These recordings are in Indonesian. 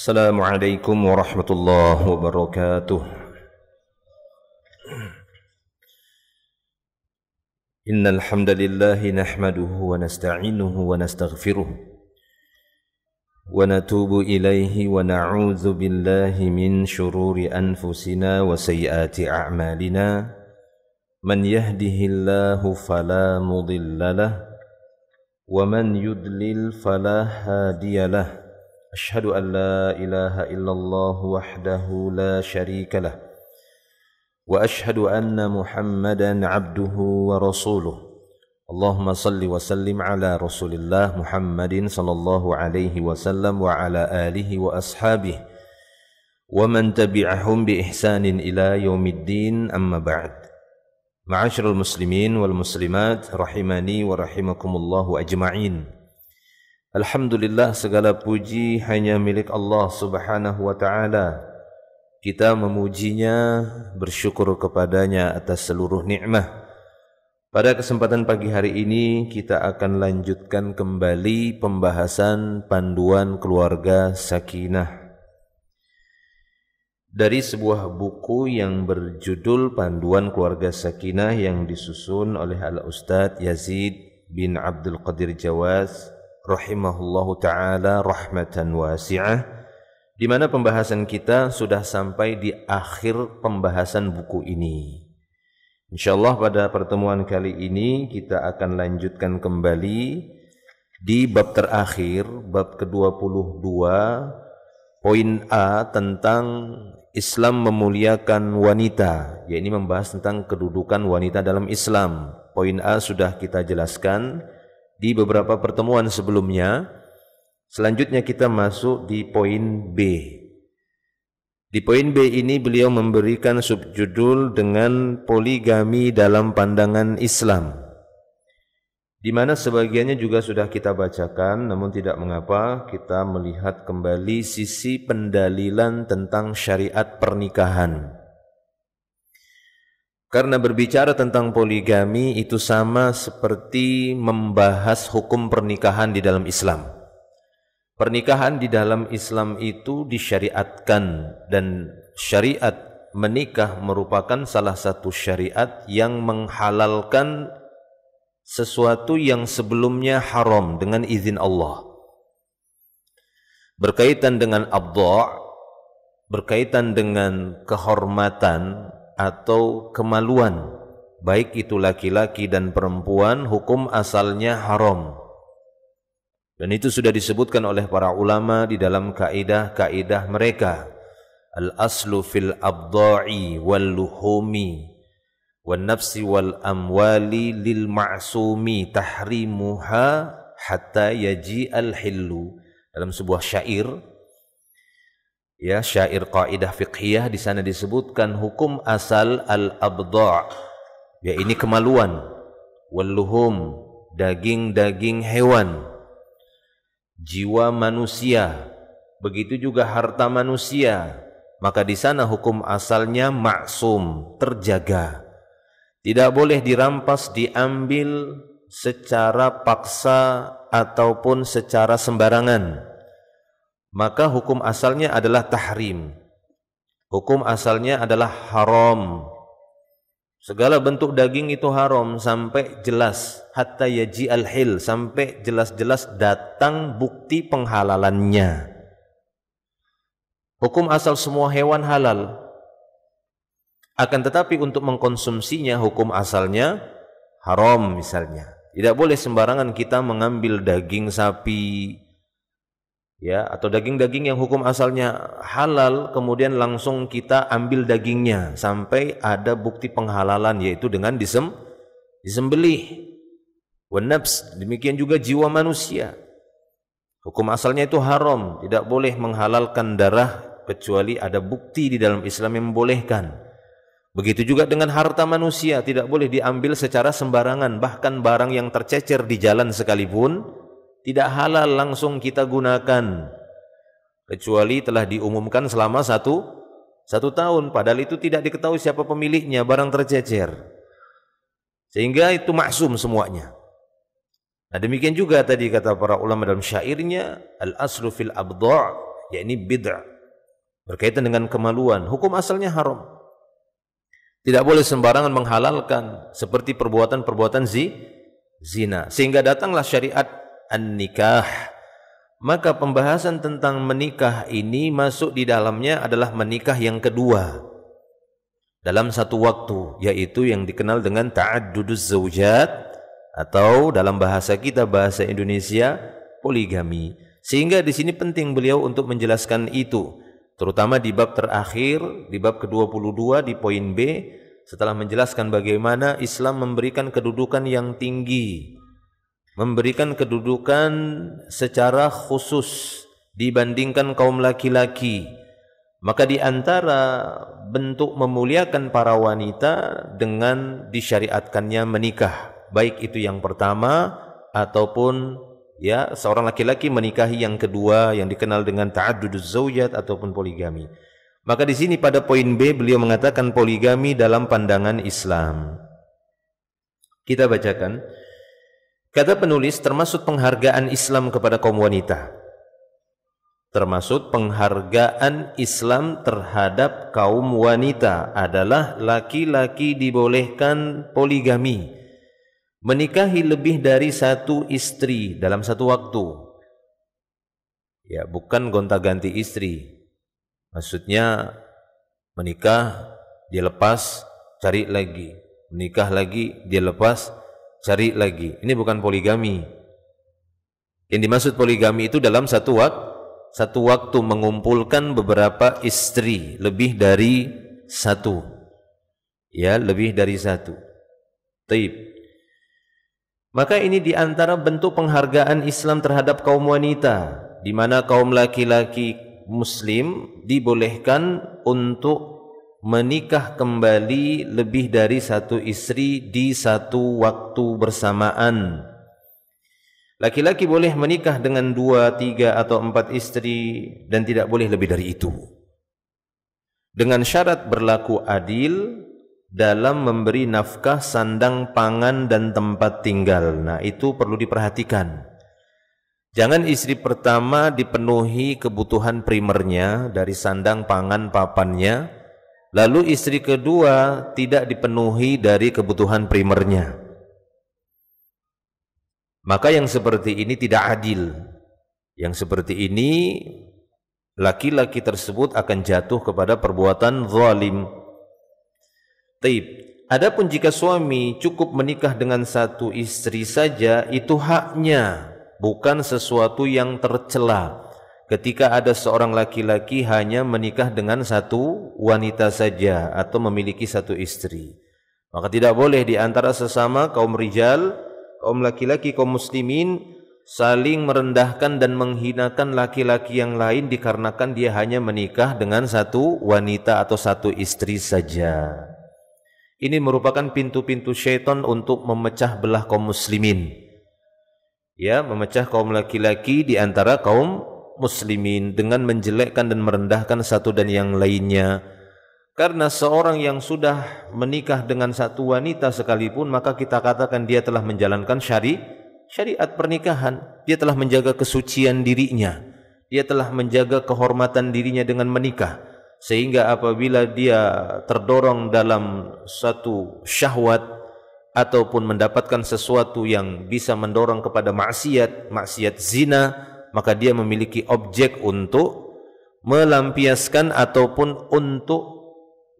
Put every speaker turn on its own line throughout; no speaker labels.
Assalamualaikum warahmatullahi wabarakatuh. Innal hamdalillah nahmaduhu wa nasta'inuhu wa nastaghfiruh wa natubu ilaihi wa na'udzu billahi min shururi anfusina wa sayyiati a'malina. Man yahdihillahu fala mudilla lahu wa man yudlil fala hadiya lahu. Asyhadu an la ilaha illallah wahdahu la syarika lah wa asyhadu anna Muhammadan abduhu wa rasuluh. Allahumma salli wa sallim ala Rasulillah Muhammadin sallallahu alaihi wasallam wa ala alihi wa ashabihi wa man tabi'ahum bi ihsanin ila yaumiddin, amma ba'd. Ma'asyiral muslimin wal muslimat rahimani wa rahimakumullahu ajma'in. Alhamdulillah, segala puji hanya milik Allah subhanahu wa ta'ala. Kita memujinya, bersyukur kepadanya atas seluruh nikmat. Pada kesempatan pagi hari ini kita akan lanjutkan kembali pembahasan panduan keluarga sakinah dari sebuah buku yang berjudul Panduan Keluarga Sakinah yang disusun oleh Al-Ustadz Yazid bin Abdul Qadir Jawaz rahimahullahu ta'ala rahmatan wasi'ah, di mana pembahasan kita sudah sampai di akhir pembahasan buku ini. InsyaAllah pada pertemuan kali ini kita akan lanjutkan kembali di bab terakhir, bab ke-22, poin A, tentang Islam memuliakan wanita, yakni membahas tentang kedudukan wanita dalam Islam. Poin A sudah kita jelaskan di beberapa pertemuan sebelumnya. Selanjutnya kita masuk di poin B. Di poin B ini beliau memberikan subjudul dengan poligami dalam pandangan Islam, di mana sebagiannya juga sudah kita bacakan, namun tidak mengapa kita melihat kembali sisi pendalilan tentang syariat pernikahan. Karena berbicara tentang poligami itu sama seperti membahas hukum pernikahan di dalam Islam. Pernikahan di dalam Islam itu disyariatkan, dan syariat menikah merupakan salah satu syariat yang menghalalkan sesuatu yang sebelumnya haram dengan izin Allah. Berkaitan dengan abdha', berkaitan dengan kehormatan atau kemaluan, baik itu laki-laki dan perempuan, hukum asalnya haram. Dan itu sudah disebutkan oleh para ulama di dalam kaidah-kaidah mereka. Al-aslu fil abda'i wal luhumi wan nafsi wal amwali lil ma'sumi tahrimuha hatta yaji'al hillu. Dalam sebuah syair, ya, syair kaidah fiqhiyah, di sana disebutkan hukum asal al-abdha', ya ini kemaluan, wal-luhum, daging-daging hewan, jiwa manusia, begitu juga harta manusia, maka di sana hukum asalnya maksum, terjaga. Tidak boleh dirampas, diambil secara paksa ataupun secara sembarangan. Maka hukum asalnya adalah tahrim. Hukum asalnya adalah haram. Segala bentuk daging itu haram sampai jelas, hatta yaji al-hil, sampai jelas-jelas datang bukti penghalalannya. Hukum asal semua hewan halal. Akan tetapi untuk mengkonsumsinya hukum asalnya haram misalnya. Tidak boleh sembarangan kita mengambil daging sapi, ya, atau daging-daging yang hukum asalnya halal, kemudian langsung kita ambil dagingnya sampai ada bukti penghalalan, yaitu dengan disembelih. Wan nafs, demikian juga jiwa manusia. Hukum asalnya itu haram, tidak boleh menghalalkan darah kecuali ada bukti di dalam Islam yang membolehkan. Begitu juga dengan harta manusia, tidak boleh diambil secara sembarangan, bahkan barang yang tercecer di jalan sekalipun tidak halal langsung kita gunakan, kecuali telah diumumkan selama satu tahun, padahal itu tidak diketahui siapa pemiliknya barang tercecer, sehingga itu maksum semuanya. Nah, demikian juga tadi kata para ulama dalam syairnya, al-aslu fil abdha', yakni bid'ah, berkaitan dengan kemaluan, hukum asalnya haram. Tidak boleh sembarangan menghalalkan seperti perbuatan-perbuatan zina. Sehingga datanglah syariat an-nikah. Maka pembahasan tentang menikah ini masuk di dalamnya adalah menikah yang kedua dalam satu waktu, yaitu yang dikenal dengan ta'adduduz zaujat, atau dalam bahasa kita, bahasa Indonesia, poligami. Sehingga di sini penting beliau untuk menjelaskan itu, terutama di bab terakhir, di bab ke-22 di poin B, setelah menjelaskan bagaimana Islam memberikan kedudukan yang tinggi, memberikan kedudukan secara khusus dibandingkan kaum laki-laki. Maka di antara bentuk memuliakan para wanita dengan disyariatkannya menikah, baik itu yang pertama ataupun seorang laki-laki menikahi yang kedua yang dikenal dengan ta'adduduz zaujat ataupun poligami. Maka di sini pada poin B beliau mengatakan poligami dalam pandangan Islam. Kita bacakan. Kata penulis, termasuk penghargaan Islam kepada kaum wanita. Termasuk penghargaan Islam terhadap kaum wanita adalah laki-laki dibolehkan poligami, menikahi lebih dari satu istri dalam satu waktu. Ya, bukan gonta-ganti istri. Maksudnya menikah, dia lepas, cari lagi. Menikah lagi, dia lepas, cari lagi. Ini bukan poligami. Yang dimaksud poligami itu dalam satu waktu mengumpulkan beberapa istri, lebih dari satu. Ya, lebih dari satu. Taib. Maka ini diantara bentuk penghargaan Islam terhadap kaum wanita, di mana kaum laki-laki Muslim dibolehkan untuk menikah kembali lebih dari satu istri di satu waktu bersamaan. Laki-laki boleh menikah dengan 2, 3 atau 4 istri dan tidak boleh lebih dari itu. Dengan syarat berlaku adil dalam memberi nafkah, sandang, pangan dan tempat tinggal. Nah, itu perlu diperhatikan. Jangan istri pertama dipenuhi kebutuhan primernya dari sandang, pangan, papannya, lalu istri kedua tidak dipenuhi dari kebutuhan primernya. Maka yang seperti ini tidak adil. Yang seperti ini laki-laki tersebut akan jatuh kepada perbuatan zalim. Taib. Adapun jika suami cukup menikah dengan satu istri saja, itu haknya, bukan sesuatu yang tercela. Ketika ada seorang laki-laki hanya menikah dengan satu wanita saja atau memiliki satu istri, maka tidak boleh di antara sesama kaum rijal, kaum laki-laki, kaum muslimin saling merendahkan dan menghinakan laki-laki yang lain dikarenakan dia hanya menikah dengan satu wanita atau satu istri saja. Ini merupakan pintu-pintu syaitan untuk memecah belah kaum muslimin. Ya, memecah kaum laki-laki di antara kaum muslimin dengan menjelekkan dan merendahkan satu dan yang lainnya. Karena seorang yang sudah menikah dengan satu wanita sekalipun, maka kita katakan dia telah menjalankan syariat pernikahan. Dia telah menjaga kesucian dirinya. Dia telah menjaga kehormatan dirinya dengan menikah. Sehingga apabila dia terdorong dalam satu syahwat ataupun mendapatkan sesuatu yang bisa mendorong kepada maksiat zina, maka dia memiliki objek untuk melampiaskan ataupun untuk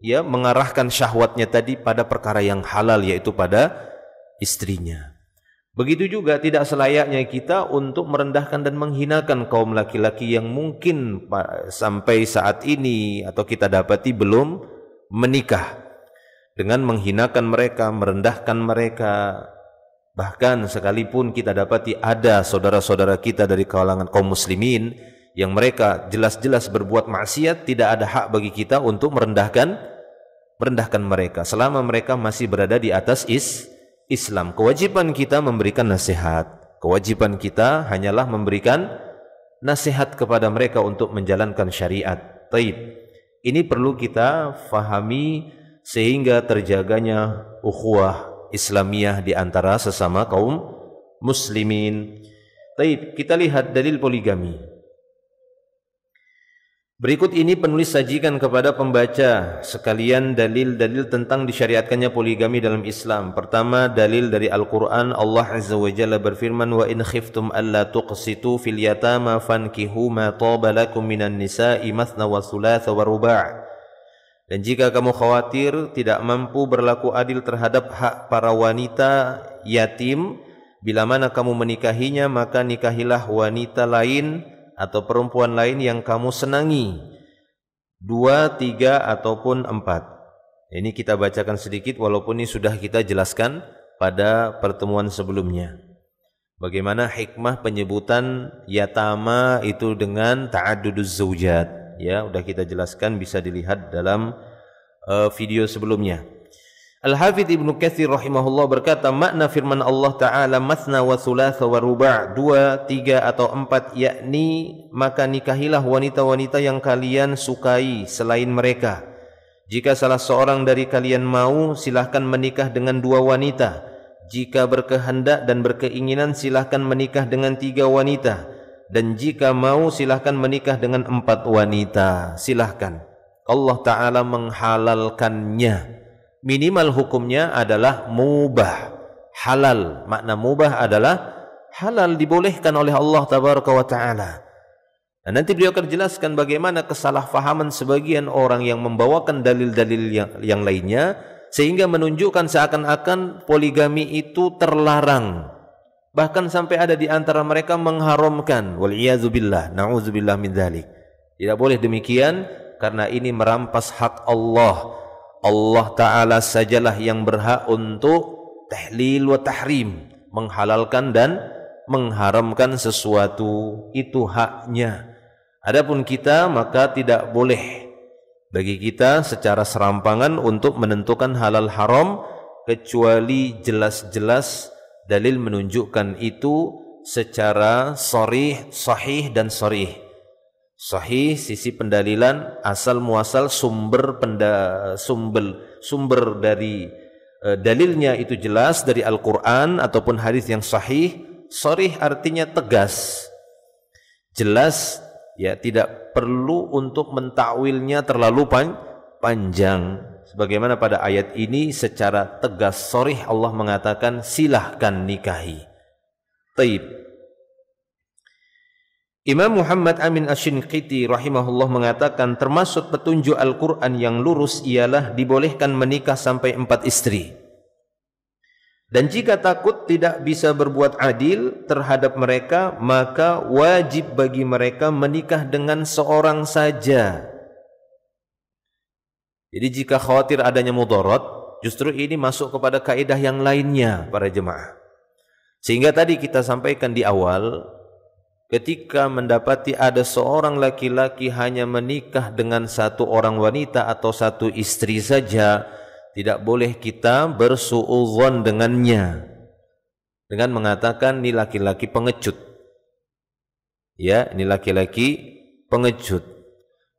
mengarahkan syahwatnya tadi pada perkara yang halal, yaitu pada istrinya. Begitu juga tidak selayaknya kita untuk merendahkan dan menghinakan kaum laki-laki yang mungkin sampai saat ini atau kita dapati belum menikah, dengan menghinakan mereka, merendahkan mereka. Bahkan sekalipun kita dapati ada saudara-saudara kita dari kalangan kaum muslimin yang mereka jelas-jelas berbuat maksiat, tidak ada hak bagi kita untuk merendahkan mereka selama mereka masih berada di atas Islam. Kewajiban kita memberikan nasihat. Kewajiban kita hanyalah memberikan nasihat kepada mereka untuk menjalankan syariat. Taib. Ini perlu kita fahami sehingga terjaganya ukhuwah Islamiyah di antara sesama kaum muslimin. Taib, kita lihat dalil poligami. Berikut ini penulis sajikan kepada pembaca sekalian dalil-dalil tentang disyariatkannya poligami dalam Islam. Pertama, dalil dari Al-Quran. Allah Azza wa Jalla berfirman, wa in khiftum alla tuqsitu fil yatama fankihu ma taba lakum minan nisa'i mathna wa thulatha wa ruba'. Dan jika kamu khawatir tidak mampu berlaku adil terhadap hak para wanita yatim, bila mana kamu menikahinya, maka nikahilah wanita lain atau perempuan lain yang kamu senangi, 2, 3 ataupun 4. Ini kita bacakan sedikit walaupun ini sudah kita jelaskan pada pertemuan sebelumnya. Bagaimana hikmah penyebutan yatama itu dengan ta'adduduz zaujat. Ya, sudah kita jelaskan, bisa dilihat dalam video sebelumnya. Al-Hafidz Ibnu Katsir rahimahullah berkata, makna firman Allah Ta'ala mathna wa thulatha wa ruba', 2, 3 atau 4, yakni maka nikahilah wanita-wanita yang kalian sukai selain mereka. Jika salah seorang dari kalian mau, silahkan menikah dengan 2 wanita. Jika berkehendak dan berkeinginan, silahkan menikah dengan 3 wanita. Dan jika mau, silahkan menikah dengan 4 wanita. Silahkan. Allah Ta'ala menghalalkannya. Minimal hukumnya adalah mubah, halal. Makna mubah adalah halal, dibolehkan oleh Allah Tabaraka wa Ta'ala. Dan nanti beliau akan jelaskan bagaimana kesalahfahaman sebagian orang yang membawakan dalil-dalil yang lainnya, sehingga menunjukkan seakan-akan poligami itu terlarang. Bahkan sampai ada di antara mereka mengharamkan. Wal'iyazubillah, na'udzubillah min dzalik. Tidak boleh demikian, karena ini merampas hak Allah. Allah Ta'ala sajalah yang berhak untuk tahlil wa tahrim, menghalalkan dan mengharamkan sesuatu, itu haknya. Adapun kita, maka tidak boleh bagi kita secara serampangan untuk menentukan halal haram, kecuali jelas-jelas dalil menunjukkan itu secara sharih, sahih dan sharih. Sahih sisi pendalilan, asal muasal sumber dari dalilnya itu jelas dari Al-Quran ataupun hadis yang sahih. Sharih artinya tegas, jelas, ya, tidak perlu untuk mentakwilnya terlalu panjang. Sebagaimana pada ayat ini secara tegas sharih Allah mengatakan silahkan nikahi. Taib. Imam Muhammad Amin Asy-Shinqiti rahimahullah mengatakan, termasuk petunjuk Al-Quran yang lurus ialah dibolehkan menikah sampai 4 istri. Dan jika takut tidak bisa berbuat adil terhadap mereka, maka wajib bagi mereka menikah dengan seorang saja. Jadi jika khawatir adanya mudarat, justru ini masuk kepada kaidah yang lainnya para jemaah. Sehingga tadi kita sampaikan di awal, ketika mendapati ada seorang laki-laki hanya menikah dengan 1 orang wanita atau 1 istri saja, tidak boleh kita bersuudzon dengannya dengan mengatakan ini laki-laki pengecut. Ya, ini laki-laki pengecut.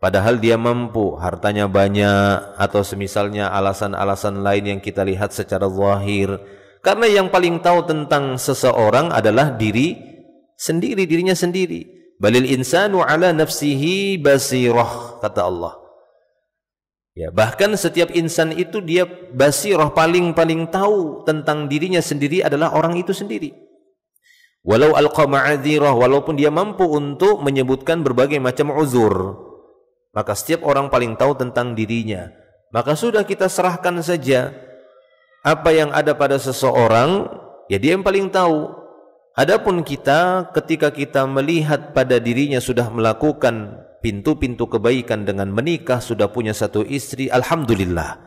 Padahal dia mampu, hartanya banyak, atau semisalnya alasan-alasan lain yang kita lihat secara zahir. Karena yang paling tahu tentang seseorang adalah dirinya sendiri. Balil insanu ala nafsihi basirah, kata Allah. Ya, bahkan setiap insan itu dia basirah, paling tahu tentang dirinya sendiri adalah orang itu sendiri. Walau alqa ma'adzirah, walaupun dia mampu untuk menyebutkan berbagai macam uzur, maka setiap orang paling tahu tentang dirinya. Maka sudah kita serahkan saja apa yang ada pada seseorang, ya dia yang paling tahu. Adapun kita, ketika kita melihat pada dirinya sudah melakukan pintu-pintu kebaikan dengan menikah, sudah punya 1 istri, alhamdulillah.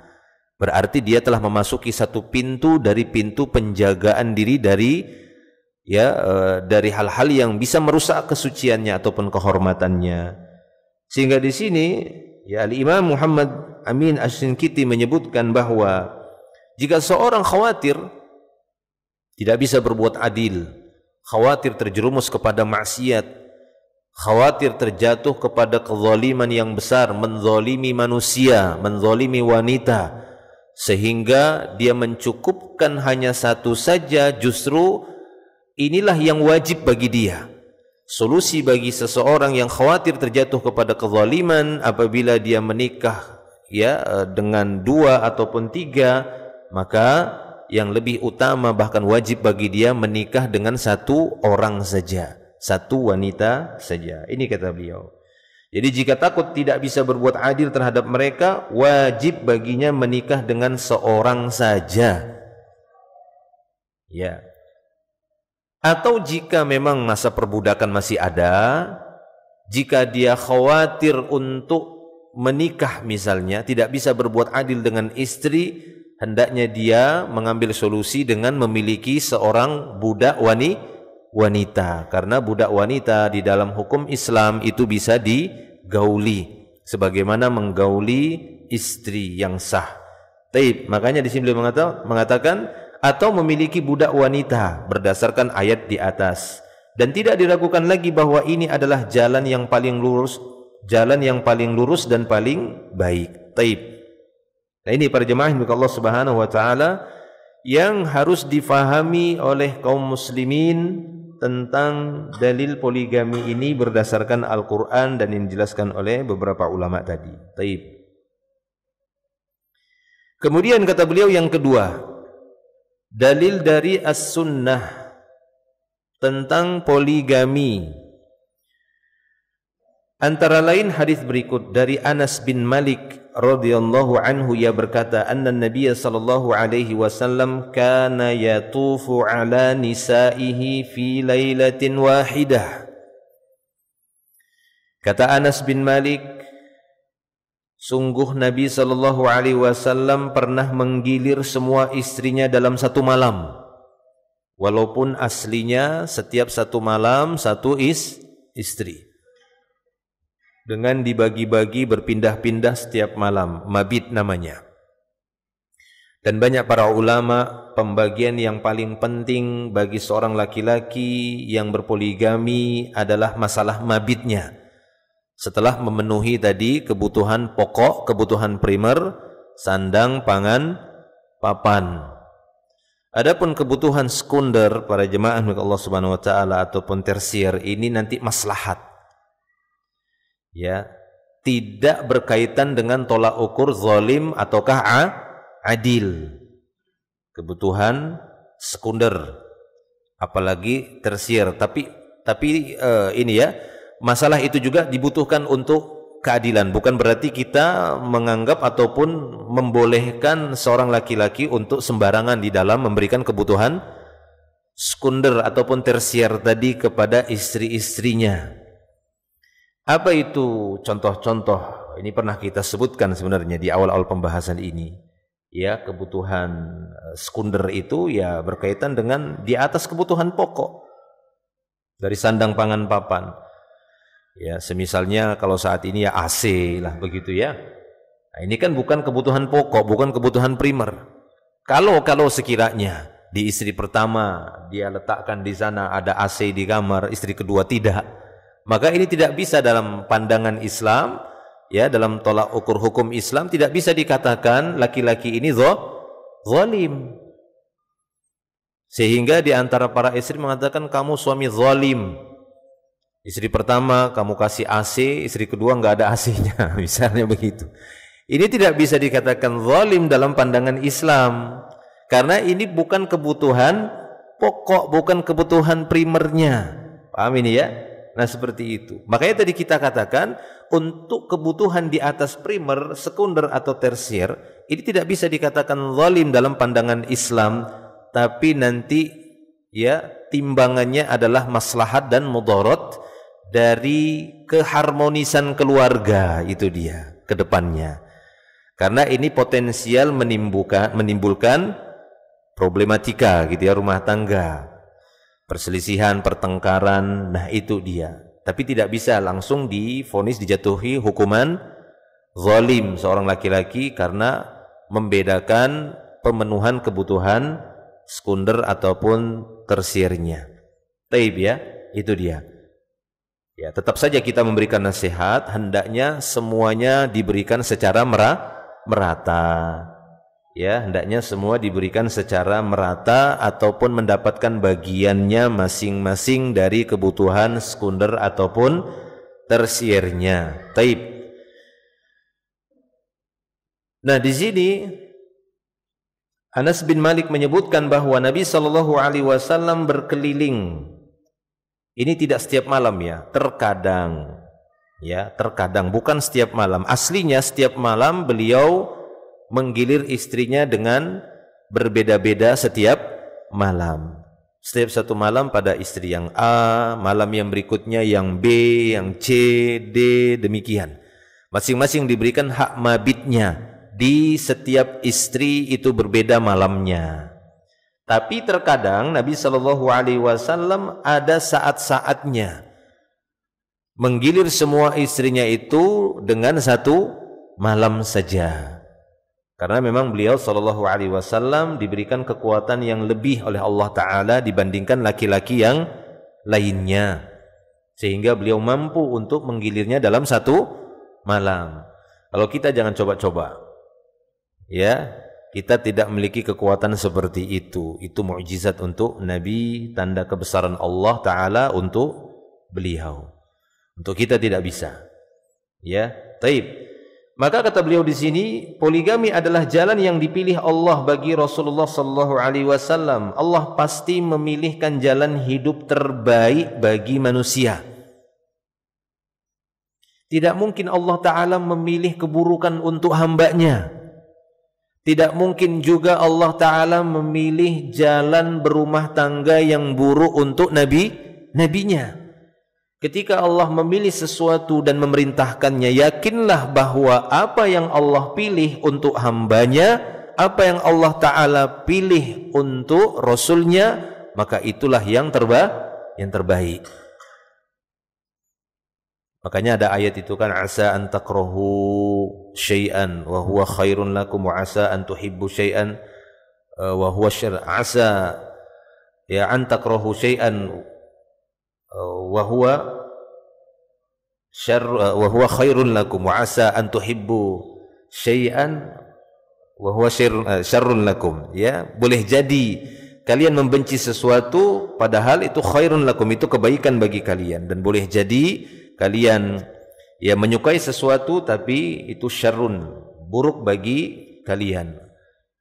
Berarti dia telah memasuki 1 pintu dari pintu penjagaan diri dari hal-hal yang bisa merusak kesuciannya ataupun kehormatannya. Sehingga di sini ya Al-Imam Muhammad Amin Asy-Shinqiti menyebutkan bahwa jika seorang khawatir tidak bisa berbuat adil, khawatir terjerumus kepada maksiat, khawatir terjatuh kepada kezaliman yang besar, menzalimi manusia, menzalimi wanita, sehingga dia mencukupkan hanya 1 saja, justru inilah yang wajib bagi dia. Solusi bagi seseorang yang khawatir terjatuh kepada kezaliman apabila dia menikah dengan 2 ataupun 3, maka yang lebih utama bahkan wajib bagi dia menikah dengan 1 orang saja, 1 wanita saja. Ini kata beliau. Jadi jika takut tidak bisa berbuat adil terhadap mereka, wajib baginya menikah dengan seorang saja. Ya. Atau jika memang masa perbudakan masih ada, jika dia khawatir untuk menikah misalnya, tidak bisa berbuat adil dengan istri, hendaknya dia mengambil solusi dengan memiliki seorang budak wanita. Karena budak wanita di dalam hukum Islam itu bisa digauli, sebagaimana menggauli istri yang sah. Taib, makanya di sini beliau mengatakan atau memiliki budak wanita berdasarkan ayat di atas, dan tidak diragukan lagi bahwa ini adalah jalan yang paling lurus dan paling baik. Taib. Nah, ini para jemaah yang Allah Subhanahu wa taala yang harus difahami oleh kaum muslimin tentang dalil poligami ini berdasarkan Al-Qur'an dan yang dijelaskan oleh beberapa ulama tadi. Taib. Kemudian kata beliau yang kedua, dalil dari as-sunnah tentang poligami. Antara lain hadis berikut dari Anas bin Malik radhiyallahu anhu, ia berkata, anna Nabiy sallallahu alaihi wasallam kana yatufu ala nisaihi fi lailatin wahidah. Kata Anas bin Malik, sungguh Nabi sallallahu alaihi wasallam pernah menggilir semua istrinya dalam 1 malam. Walaupun aslinya setiap 1 malam 1 istri. Dengan dibagi-bagi berpindah-pindah setiap malam, mabit namanya. Dan banyak para ulama, pembagian yang paling penting bagi seorang laki-laki yang berpoligami adalah masalah mabitnya. Setelah memenuhi tadi kebutuhan pokok, kebutuhan primer, sandang, pangan, papan. Adapun kebutuhan sekunder para jemaah Allah Subhanahu wa taala ataupun tersier, ini nanti maslahat. Ya, tidak berkaitan dengan tolak ukur zalim ataukah adil. Kebutuhan sekunder, apalagi tersier. Tapi ini ya, masalah itu juga dibutuhkan untuk keadilan. Bukan berarti kita menganggap ataupun membolehkan seorang laki-laki untuk sembarangan di dalam memberikan kebutuhan sekunder ataupun tersier tadi kepada istri-istrinya. Apa itu contoh-contoh? Ini pernah kita sebutkan sebenarnya di awal-awal pembahasan ini. Ya, kebutuhan sekunder itu ya berkaitan dengan di atas kebutuhan pokok. Dari sandang, pangan, papan. Ya, semisalnya kalau saat ini ya AC lah begitu ya. Nah, ini kan bukan kebutuhan pokok, bukan kebutuhan primer. Kalau sekiranya di istri pertama dia letakkan di sana ada AC di kamar, istri kedua tidak, maka ini tidak bisa dalam pandangan Islam, ya, dalam tolak ukur hukum Islam tidak bisa dikatakan laki-laki ini zalim. Sehingga di antara para istri mengatakan kamu suami zalim. Istri pertama kamu kasih AC, istri kedua enggak ada AC-nya, misalnya begitu. Ini tidak bisa dikatakan zalim dalam pandangan Islam, karena ini bukan kebutuhan pokok, bukan kebutuhan primernya. Paham ini ya? Nah, seperti itu. Makanya tadi kita katakan untuk kebutuhan di atas primer, sekunder atau tersier, ini tidak bisa dikatakan zalim dalam pandangan Islam, tapi nanti ya timbangannya adalah maslahat dan mudarat dari keharmonisan keluarga, itu dia ke depannya. Karena ini potensial menimbulkan problematika gitu ya, rumah tangga, perselisihan, pertengkaran. Nah, itu dia. Tapi tidak bisa langsung divonis dijatuhi hukuman zalim seorang laki-laki karena membedakan pemenuhan kebutuhan sekunder ataupun tersiernya. Taib ya, itu dia. Ya, tetap saja kita memberikan nasihat, hendaknya semuanya diberikan secara merata. Ya, hendaknya semua diberikan secara merata ataupun mendapatkan bagiannya masing-masing dari kebutuhan sekunder ataupun tersiernya. Taib. Nah, di sini Anas bin Malik menyebutkan bahwa Nabi SAW berkeliling. Ini tidak setiap malam ya, terkadang. Ya, terkadang, bukan setiap malam. Aslinya setiap malam beliau menggilir istrinya dengan berbeda-beda setiap malam. Setiap satu malam pada istri yang A, malam yang berikutnya yang B, yang C, D, demikian. Masing-masing diberikan hak mabitnya. Di setiap istri itu berbeda malamnya. Tapi terkadang Nabi SAW ada saat-saatnya menggilir semua istrinya itu dengan satu malam saja. Karena memang beliau SAW diberikan kekuatan yang lebih oleh Allah Ta'ala dibandingkan laki-laki yang lainnya. Sehingga beliau mampu untuk menggilirnya dalam satu malam. Kalau kita jangan coba-coba. Ya, kita tidak memiliki kekuatan seperti itu. Itu mukjizat untuk Nabi, tanda kebesaran Allah Ta'ala untuk beliau. Untuk kita tidak bisa. Ya, taib. Maka kata beliau di sini, poligami adalah jalan yang dipilih Allah bagi Rasulullah SAW. Allah pasti memilihkan jalan hidup terbaik bagi manusia. Tidak mungkin Allah Ta'ala memilih keburukan untuk hambanya. Tidak mungkin juga Allah Ta'ala memilih jalan berumah tangga yang buruk untuk nabinya. Ketika Allah memilih sesuatu dan memerintahkannya, yakinlah bahwa apa yang Allah pilih untuk hambanya, apa yang Allah Ta'ala pilih untuk Rasulnya, maka itulah yang terbaik. Makanya ada ayat itu kan, asa an takrahu syai'an wa huwa khairun lakum wa asa an tuhibbu syai'an wa huwa syarr. Asa ya an takrahu syai'an wa huwa syarr wa huwa khairun lakum wa asa an tuhibbu syai'an wa huwa syarrun lakum. Ya, boleh jadi kalian membenci sesuatu padahal itu khairun lakum, itu kebaikan bagi kalian, dan boleh jadi kalian ya menyukai sesuatu tapi itu syarrun, buruk bagi kalian.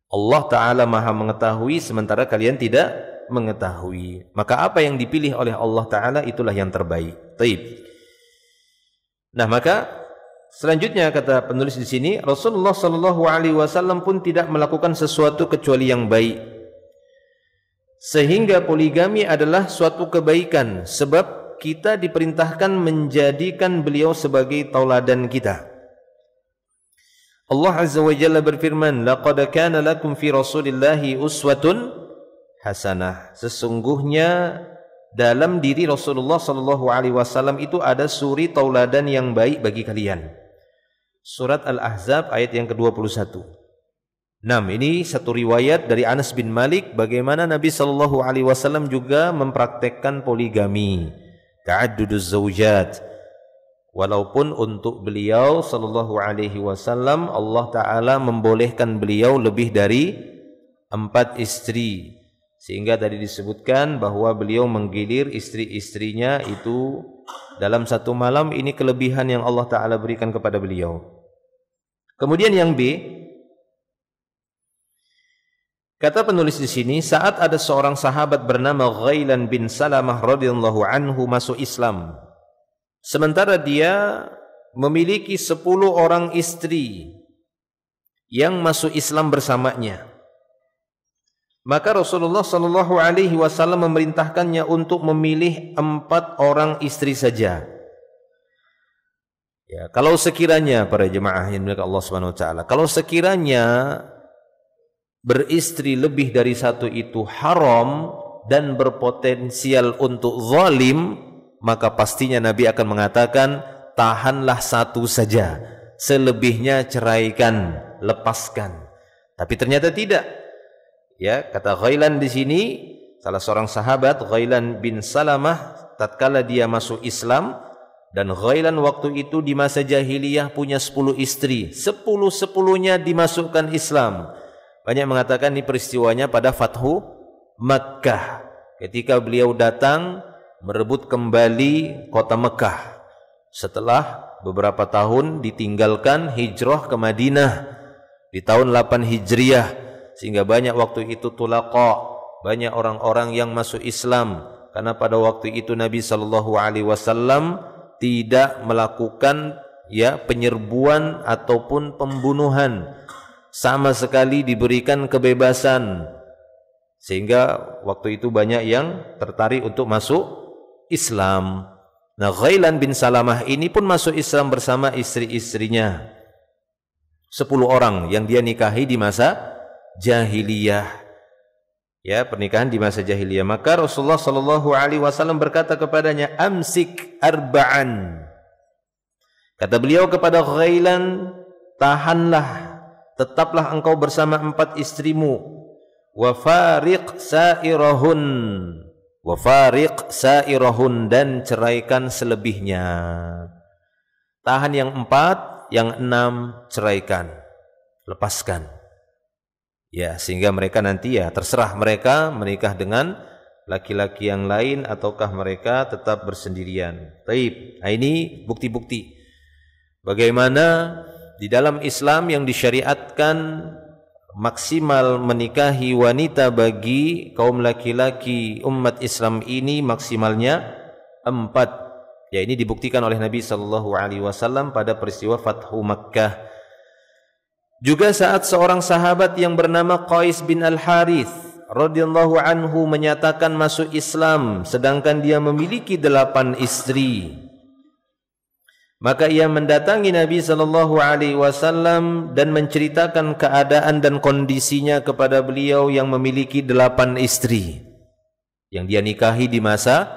Allah Ta'ala Maha mengetahui sementara kalian tidak mengetahui. Maka apa yang dipilih oleh Allah Ta'ala itulah yang terbaik. Taib. Nah, maka selanjutnya kata penulis di sini, Rasulullah SAW pun tidak melakukan sesuatu kecuali yang baik. Sehingga poligami adalah suatu kebaikan, sebab kita diperintahkan menjadikan beliau sebagai tauladan kita. Allah Azza wa Jalla berfirman, laqad kana lakum fi Rasulillahi uswatun hasanah. Sesungguhnya dalam diri Rasulullah SAW itu ada suri tauladan yang baik bagi kalian. Surat Al-Ahzab ayat yang ke-21. Ini satu riwayat dari Anas bin Malik bagaimana Nabi SAW juga mempraktekkan poligami, ta'adduduz zawjat. Walaupun untuk beliau SAW Allah Ta'ala membolehkan beliau lebih dari 4 istri. Sehingga tadi disebutkan bahwa beliau menggilir istri-istrinya itu dalam satu malam. Ini kelebihan yang Allah Ta'ala berikan kepada beliau. Kemudian yang B, kata penulis di sini, saat ada seorang sahabat bernama Ghailan bin Salamah radhiyallahu anhu masuk Islam, sementara dia memiliki 10 orang istri yang masuk Islam bersamanya. Maka Rasulullah SAW memerintahkannya untuk memilih 4 orang istri saja. Ya, kalau sekiranya para jemaah yang dimuliakan Allah Subhanahu wa taala, kalau sekiranya beristri lebih dari 1 itu haram dan berpotensial untuk zalim, maka pastinya Nabi akan mengatakan, tahanlah 1 saja, selebihnya ceraikan, lepaskan. Tapi ternyata tidak. Ya, kata Ghailan di sini, salah seorang sahabat, Ghailan bin Salamah, tatkala dia masuk Islam, dan Ghailan waktu itu di masa jahiliyah punya 10 istri, 10-10-nya dimasukkan Islam. Banyak mengatakan ini peristiwanya pada Fathu Makkah, ketika beliau datang merebut kembali kota Mekah setelah beberapa tahun ditinggalkan, hijrah ke Madinah di tahun 8 Hijriah, sehingga banyak waktu itu tulaqa, banyak orang-orang yang masuk Islam, karena pada waktu itu Nabi SAW tidak melakukan penyerbuan ataupun pembunuhan, sama sekali diberikan kebebasan, sehingga waktu itu banyak yang tertarik untuk masuk Islam. Nah, Ghailan bin Salamah ini pun masuk Islam bersama istri-istrinya, 10 orang yang dia nikahi di masa jahiliyah. Ya, pernikahan di masa jahiliyah. Maka Rasulullah SAW berkata kepadanya, amsik arba'an. Kata beliau kepada Ghailan, tahanlah, tetaplah engkau bersama 4 istrimu, wa fariq sairahun, dan ceraikan selebihnya. Tahan yang 4, yang 6 ceraikan, lepaskan. Ya, sehingga mereka nanti terserah mereka menikah dengan laki-laki yang lain ataukah mereka tetap bersendirian. Taib. Nah, ini bukti-bukti bagaimana di dalam Islam yang disyariatkan maksimal menikahi wanita bagi kaum laki-laki umat Islam ini maksimalnya 4. Ya, ini dibuktikan oleh Nabi SAW pada peristiwa Fathu Makkah. Juga saat seorang sahabat yang bernama Qais bin Al-Harith radhiyallahu anhu menyatakan masuk Islam sedangkan dia memiliki 8 istri. Maka ia mendatangi Nabi SAW dan menceritakan keadaan dan kondisinya kepada beliau yang memiliki 8 istri yang dia nikahi di masa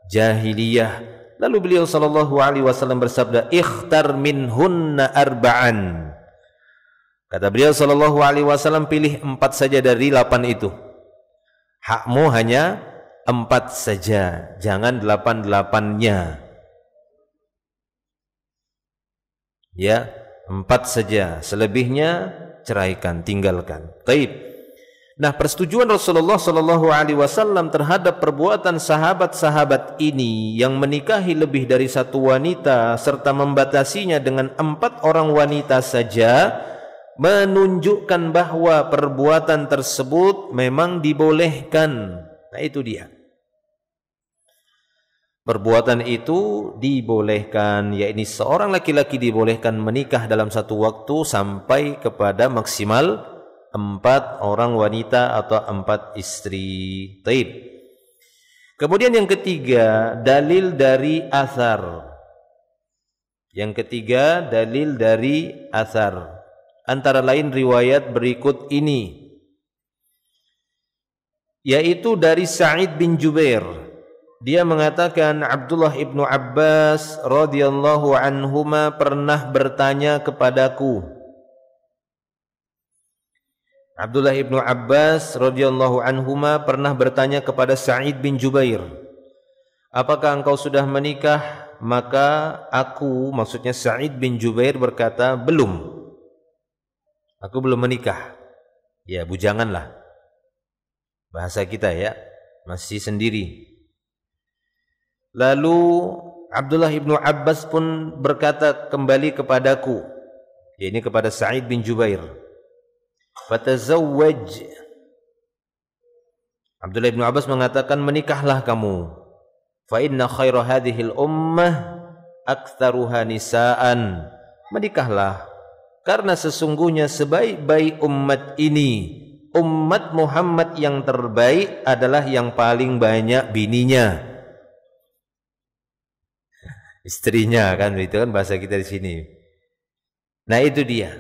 jahiliyah. Lalu beliau SAW bersabda, ikhtar minhunna arba'an. Kata beliau SAW, pilih 4 saja dari 8 itu. Hakmu hanya 4 saja, jangan 8-8-nya. Ya, 4 saja, selebihnya ceraikan, tinggalkan. Taib. Nah, persetujuan Rasulullah SAW terhadap perbuatan sahabat-sahabat ini yang menikahi lebih dari 1 wanita serta membatasinya dengan 4 orang wanita saja menunjukkan bahwa perbuatan tersebut memang dibolehkan. Nah, itu dia. Perbuatan itu dibolehkan, yakni seorang laki-laki dibolehkan menikah dalam satu waktu sampai kepada maksimal 4 orang wanita atau 4 istri. Taib. Kemudian yang ketiga, dalil dari athar. Yang ketiga, dalil dari athar. Antara lain riwayat berikut ini, yaitu dari Sa'id bin Jubair. Dia mengatakan Abdullah ibnu Abbas radhiyallahu anhuma pernah bertanya kepadaku. Abdullah ibnu Abbas radhiyallahu anhuma pernah bertanya kepada Sa'id bin Jubair, apakah engkau sudah menikah? Maka aku, maksudnya Sa'id bin Jubair berkata, belum. Aku belum menikah. Ya, bujanganlah. Bahasa kita ya, masih sendiri. Lalu Abdullah ibnu Abbas pun berkata kembali kepadaku, ini kepada Sa'id bin Jubair, fatazawwaj. Abdullah ibnu Abbas mengatakan, menikahlah kamu. Fa inna khaira hadhil ummah aktsaruha nisaan. Menikahlah, karena sesungguhnya sebaik-baik umat ini, umat Muhammad yang terbaik adalah yang paling banyak bininya. Istrinya kan, itu kan bahasa kita di sini. Nah, itu dia.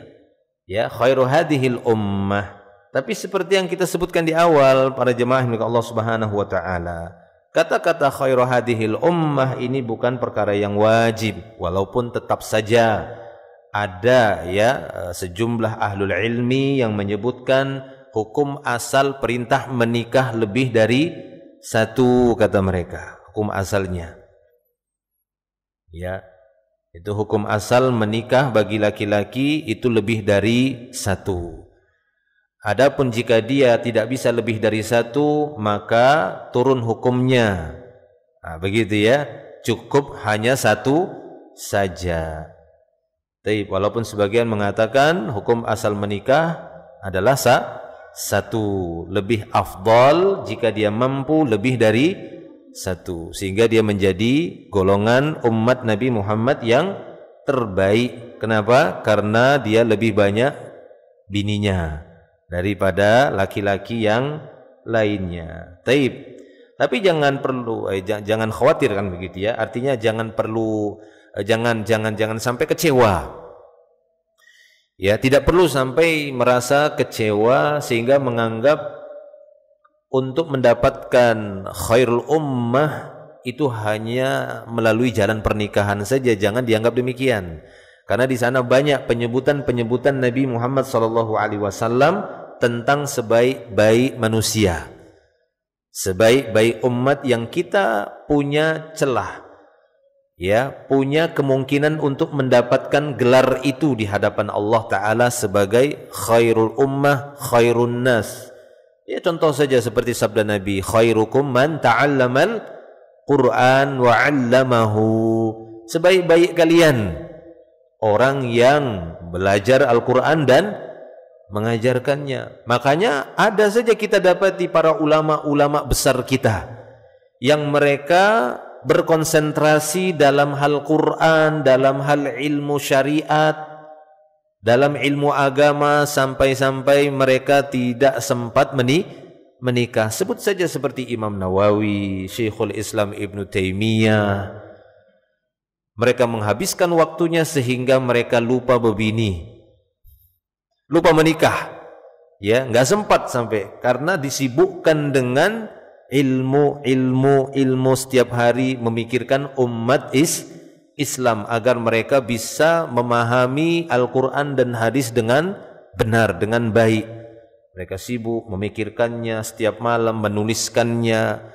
Ya, khairu hadhil ummah. Tapi seperti yang kita sebutkan di awal, para jemaah milik Allah Subhanahu wa taala, kata-kata khairu hadhil ummah ini bukan perkara yang wajib, walaupun tetap saja ada sejumlah ahlul ilmi yang menyebutkan hukum asal perintah menikah lebih dari 1, kata mereka. Hukum asalnya. Ya, itu hukum asal menikah bagi laki-laki itu lebih dari 1. Adapun jika dia tidak bisa lebih dari satu, maka turun hukumnya. Nah, begitu ya, cukup hanya satu saja. Tapi walaupun sebagian mengatakan hukum asal menikah adalah satu, lebih afdal jika dia mampu lebih dari satu, sehingga dia menjadi golongan umat Nabi Muhammad yang terbaik. Kenapa? Karena dia lebih banyak bininya daripada laki-laki yang lainnya. Tapi jangan khawatir kan begitu ya. Artinya jangan sampai kecewa. Ya, tidak perlu sampai merasa kecewa sehingga menganggap untuk mendapatkan khairul ummah itu hanya melalui jalan pernikahan saja. Jangan dianggap demikian. Karena di sana banyak penyebutan Nabi Muhammad SAW tentang sebaik-baik manusia, sebaik-baik umat yang kita punya celah, ya, punya kemungkinan untuk mendapatkan gelar itu di hadapan Allah Ta'ala sebagai khairul ummah, khairun nas. Ya, contoh saja seperti sabda Nabi, khairukum man ta'allamal Qur'an wa 'allamahu. Sebaik-baik kalian orang yang belajar Al-Quran dan mengajarkannya. Makanya ada saja kita dapati para ulama-ulama besar kita yang mereka berkonsentrasi dalam hal Quran, dalam hal ilmu syariat, dalam ilmu agama, sampai-sampai mereka tidak sempat menikah. Sebut saja seperti Imam Nawawi, Syekhul Islam Ibn Taimiyah. Mereka menghabiskan waktunya sehingga mereka lupa berbini, lupa menikah, ya, nggak sempat sampai karena disibukkan dengan ilmu setiap hari, memikirkan umat Islam agar mereka bisa memahami Al-Quran dan hadis dengan benar, dengan baik. Mereka sibuk memikirkannya setiap malam, menuliskannya,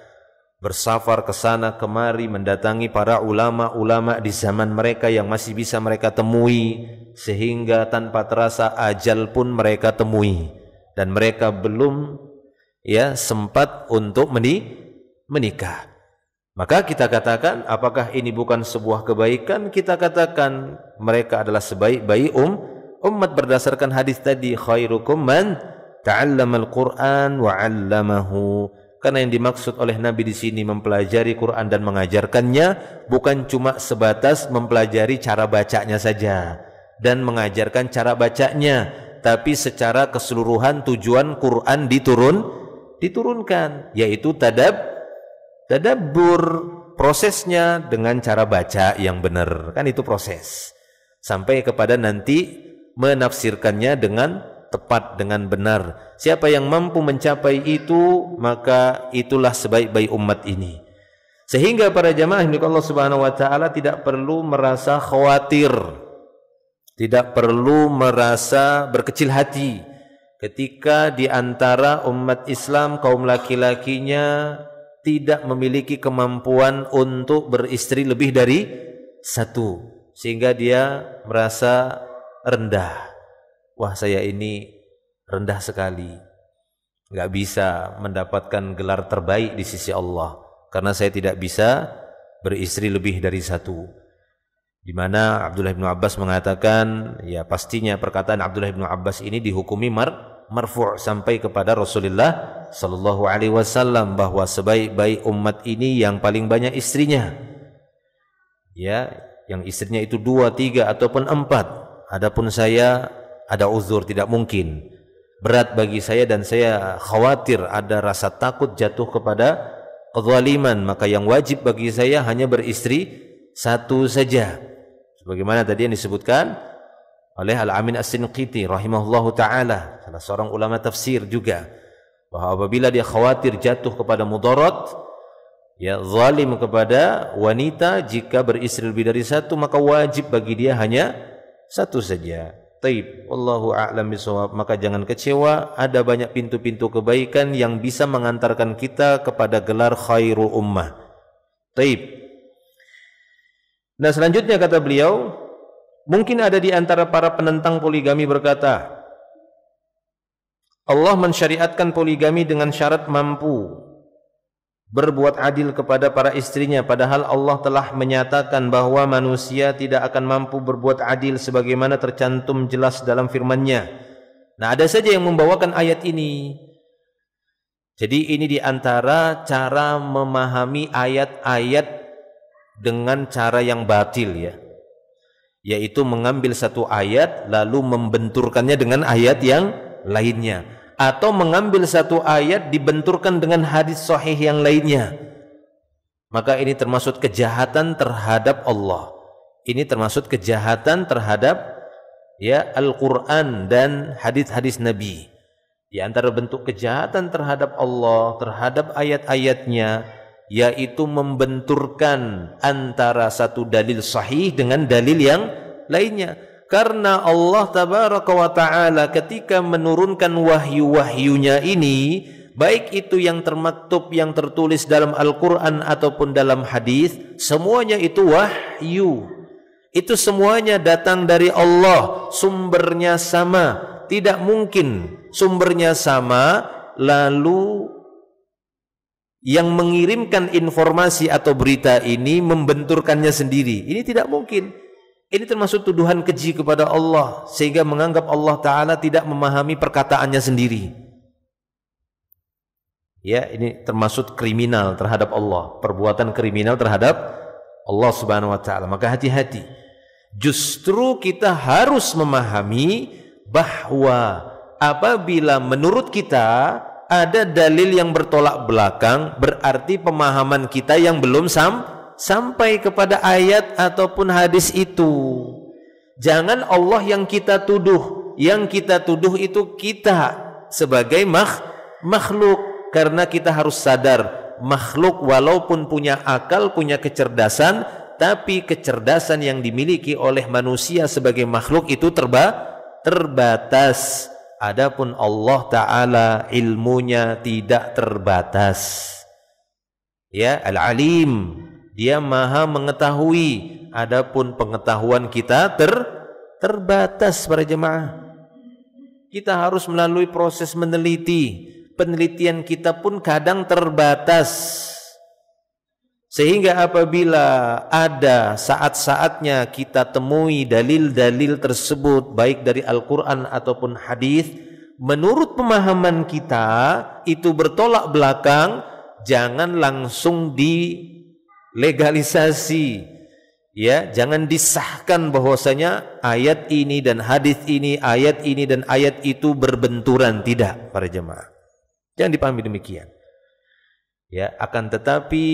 bersafar ke sana kemari, mendatangi para ulama-ulama di zaman mereka yang masih bisa mereka temui, sehingga tanpa terasa ajal pun mereka temui dan mereka belum sempat untuk menikah. Maka kita katakan, apakah ini bukan sebuah kebaikan? Kita katakan mereka adalah sebaik-baik umat berdasarkan hadis tadi, khairukum man ta'allamal Qur'an wa 'allamahu. Karena yang dimaksud oleh Nabi di sini mempelajari Quran dan mengajarkannya bukan cuma sebatas mempelajari cara bacanya saja dan mengajarkan cara bacanya, tapi secara keseluruhan tujuan Quran diturunkan, yaitu tadabbur, prosesnya dengan cara baca yang benar, kan itu proses sampai kepada nanti menafsirkannya dengan tepat, dengan benar. Siapa yang mampu mencapai itu, maka itulah sebaik-baik umat ini. Sehingga para jamaah milik Allah Subhanahu wa taala tidak perlu merasa khawatir, tidak perlu merasa berkecil hati ketika di antara umat Islam kaum laki-lakinya tidak memiliki kemampuan untuk beristri lebih dari satu, sehingga dia merasa rendah. Wah, saya ini rendah sekali, nggak bisa mendapatkan gelar terbaik di sisi Allah karena saya tidak bisa beristri lebih dari satu. Di mana Abdullah bin Abbas mengatakan, ya pastinya perkataan Abdullah bin Abbas ini dihukumi marfu' sampai kepada Rasulullah sallallahu alaihi wasallam bahwa sebaik-baik umat ini yang paling banyak istrinya, ya, yang istrinya itu 2, 3 ataupun 4. Adapun saya ada uzur, tidak mungkin, berat bagi saya dan saya khawatir ada rasa takut jatuh kepada kezaliman, maka yang wajib bagi saya hanya beristri satu saja. Sebagaimana tadi yang disebutkan oleh Al-Amin As-Sinqiti rahimahullahu ta'ala, salah seorang ulama tafsir juga, bahwa apabila dia khawatir jatuh kepada mudarat, ya, zalim kepada wanita, jika beristri lebih dari satu, maka wajib bagi dia hanya satu saja. Taib, wallahu a'lam bishawab. Maka jangan kecewa, ada banyak pintu-pintu kebaikan yang bisa mengantarkan kita kepada gelar khairul ummah. Taib. Nah, selanjutnya kata beliau, mungkin ada di antara para penentang poligami berkata, Allah mensyariatkan poligami dengan syarat mampu berbuat adil kepada para istrinya, padahal Allah telah menyatakan bahwa manusia tidak akan mampu berbuat adil sebagaimana tercantum jelas dalam firman-Nya. Nah, ada saja yang membawakan ayat ini. Jadi ini diantara cara memahami ayat-ayat dengan cara yang batil, ya, yaitu mengambil satu ayat lalu membenturkannya dengan ayat yang lainnya, atau mengambil satu ayat dibenturkan dengan hadis sahih yang lainnya. Maka ini termasuk kejahatan terhadap Allah. Ini termasuk kejahatan terhadap, ya, Al-Quran dan hadis-hadis Nabi. Di antara bentuk kejahatan terhadap Allah, terhadap ayat-ayatnya, yaitu membenturkan antara satu dalil sahih dengan dalil yang lainnya. Karena Allah tabaraka wa ta'ala ketika menurunkan wahyu-wahyunya ini, baik itu yang termaktub, yang tertulis dalam Al-Quran ataupun dalam hadis, semuanya itu wahyu. Itu semuanya datang dari Allah, sumbernya sama. Tidak mungkin sumbernya sama lalu yang mengirimkan informasi atau berita ini membenturkannya sendiri. Ini tidak mungkin. Ini termasuk tuduhan keji kepada Allah, sehingga menganggap Allah Ta'ala tidak memahami perkataannya sendiri. Ya, ini termasuk kriminal terhadap Allah, perbuatan kriminal terhadap Allah Subhanahu Wa Ta'ala. Maka hati-hati. Justru kita harus memahami bahwa apabila menurut kita ada dalil yang bertolak belakang, berarti pemahaman kita yang belum sampai kepada ayat ataupun hadis itu. Jangan Allah yang kita tuduh. Yang kita tuduh itu kita sebagai makhluk. Karena kita harus sadar, makhluk walaupun punya akal, punya kecerdasan, tapi kecerdasan yang dimiliki oleh manusia sebagai makhluk itu terbatas. Adapun Allah Ta'ala ilmunya tidak terbatas. Ya, Al-Alim, Dia maha mengetahui. Adapun pengetahuan kita terbatas para jemaah. Kita harus melalui proses meneliti. Penelitian kita pun kadang terbatas. Sehingga apabila ada saat-saatnya kita temui dalil-dalil tersebut, baik dari Al-Quran ataupun hadis, menurut pemahaman kita itu bertolak belakang, jangan langsung legalisasi, ya, jangan disahkan bahwasanya ayat ini dan hadis ini, ayat ini dan ayat itu berbenturan. Tidak, para jemaah, jangan dipahami demikian. Ya, akan tetapi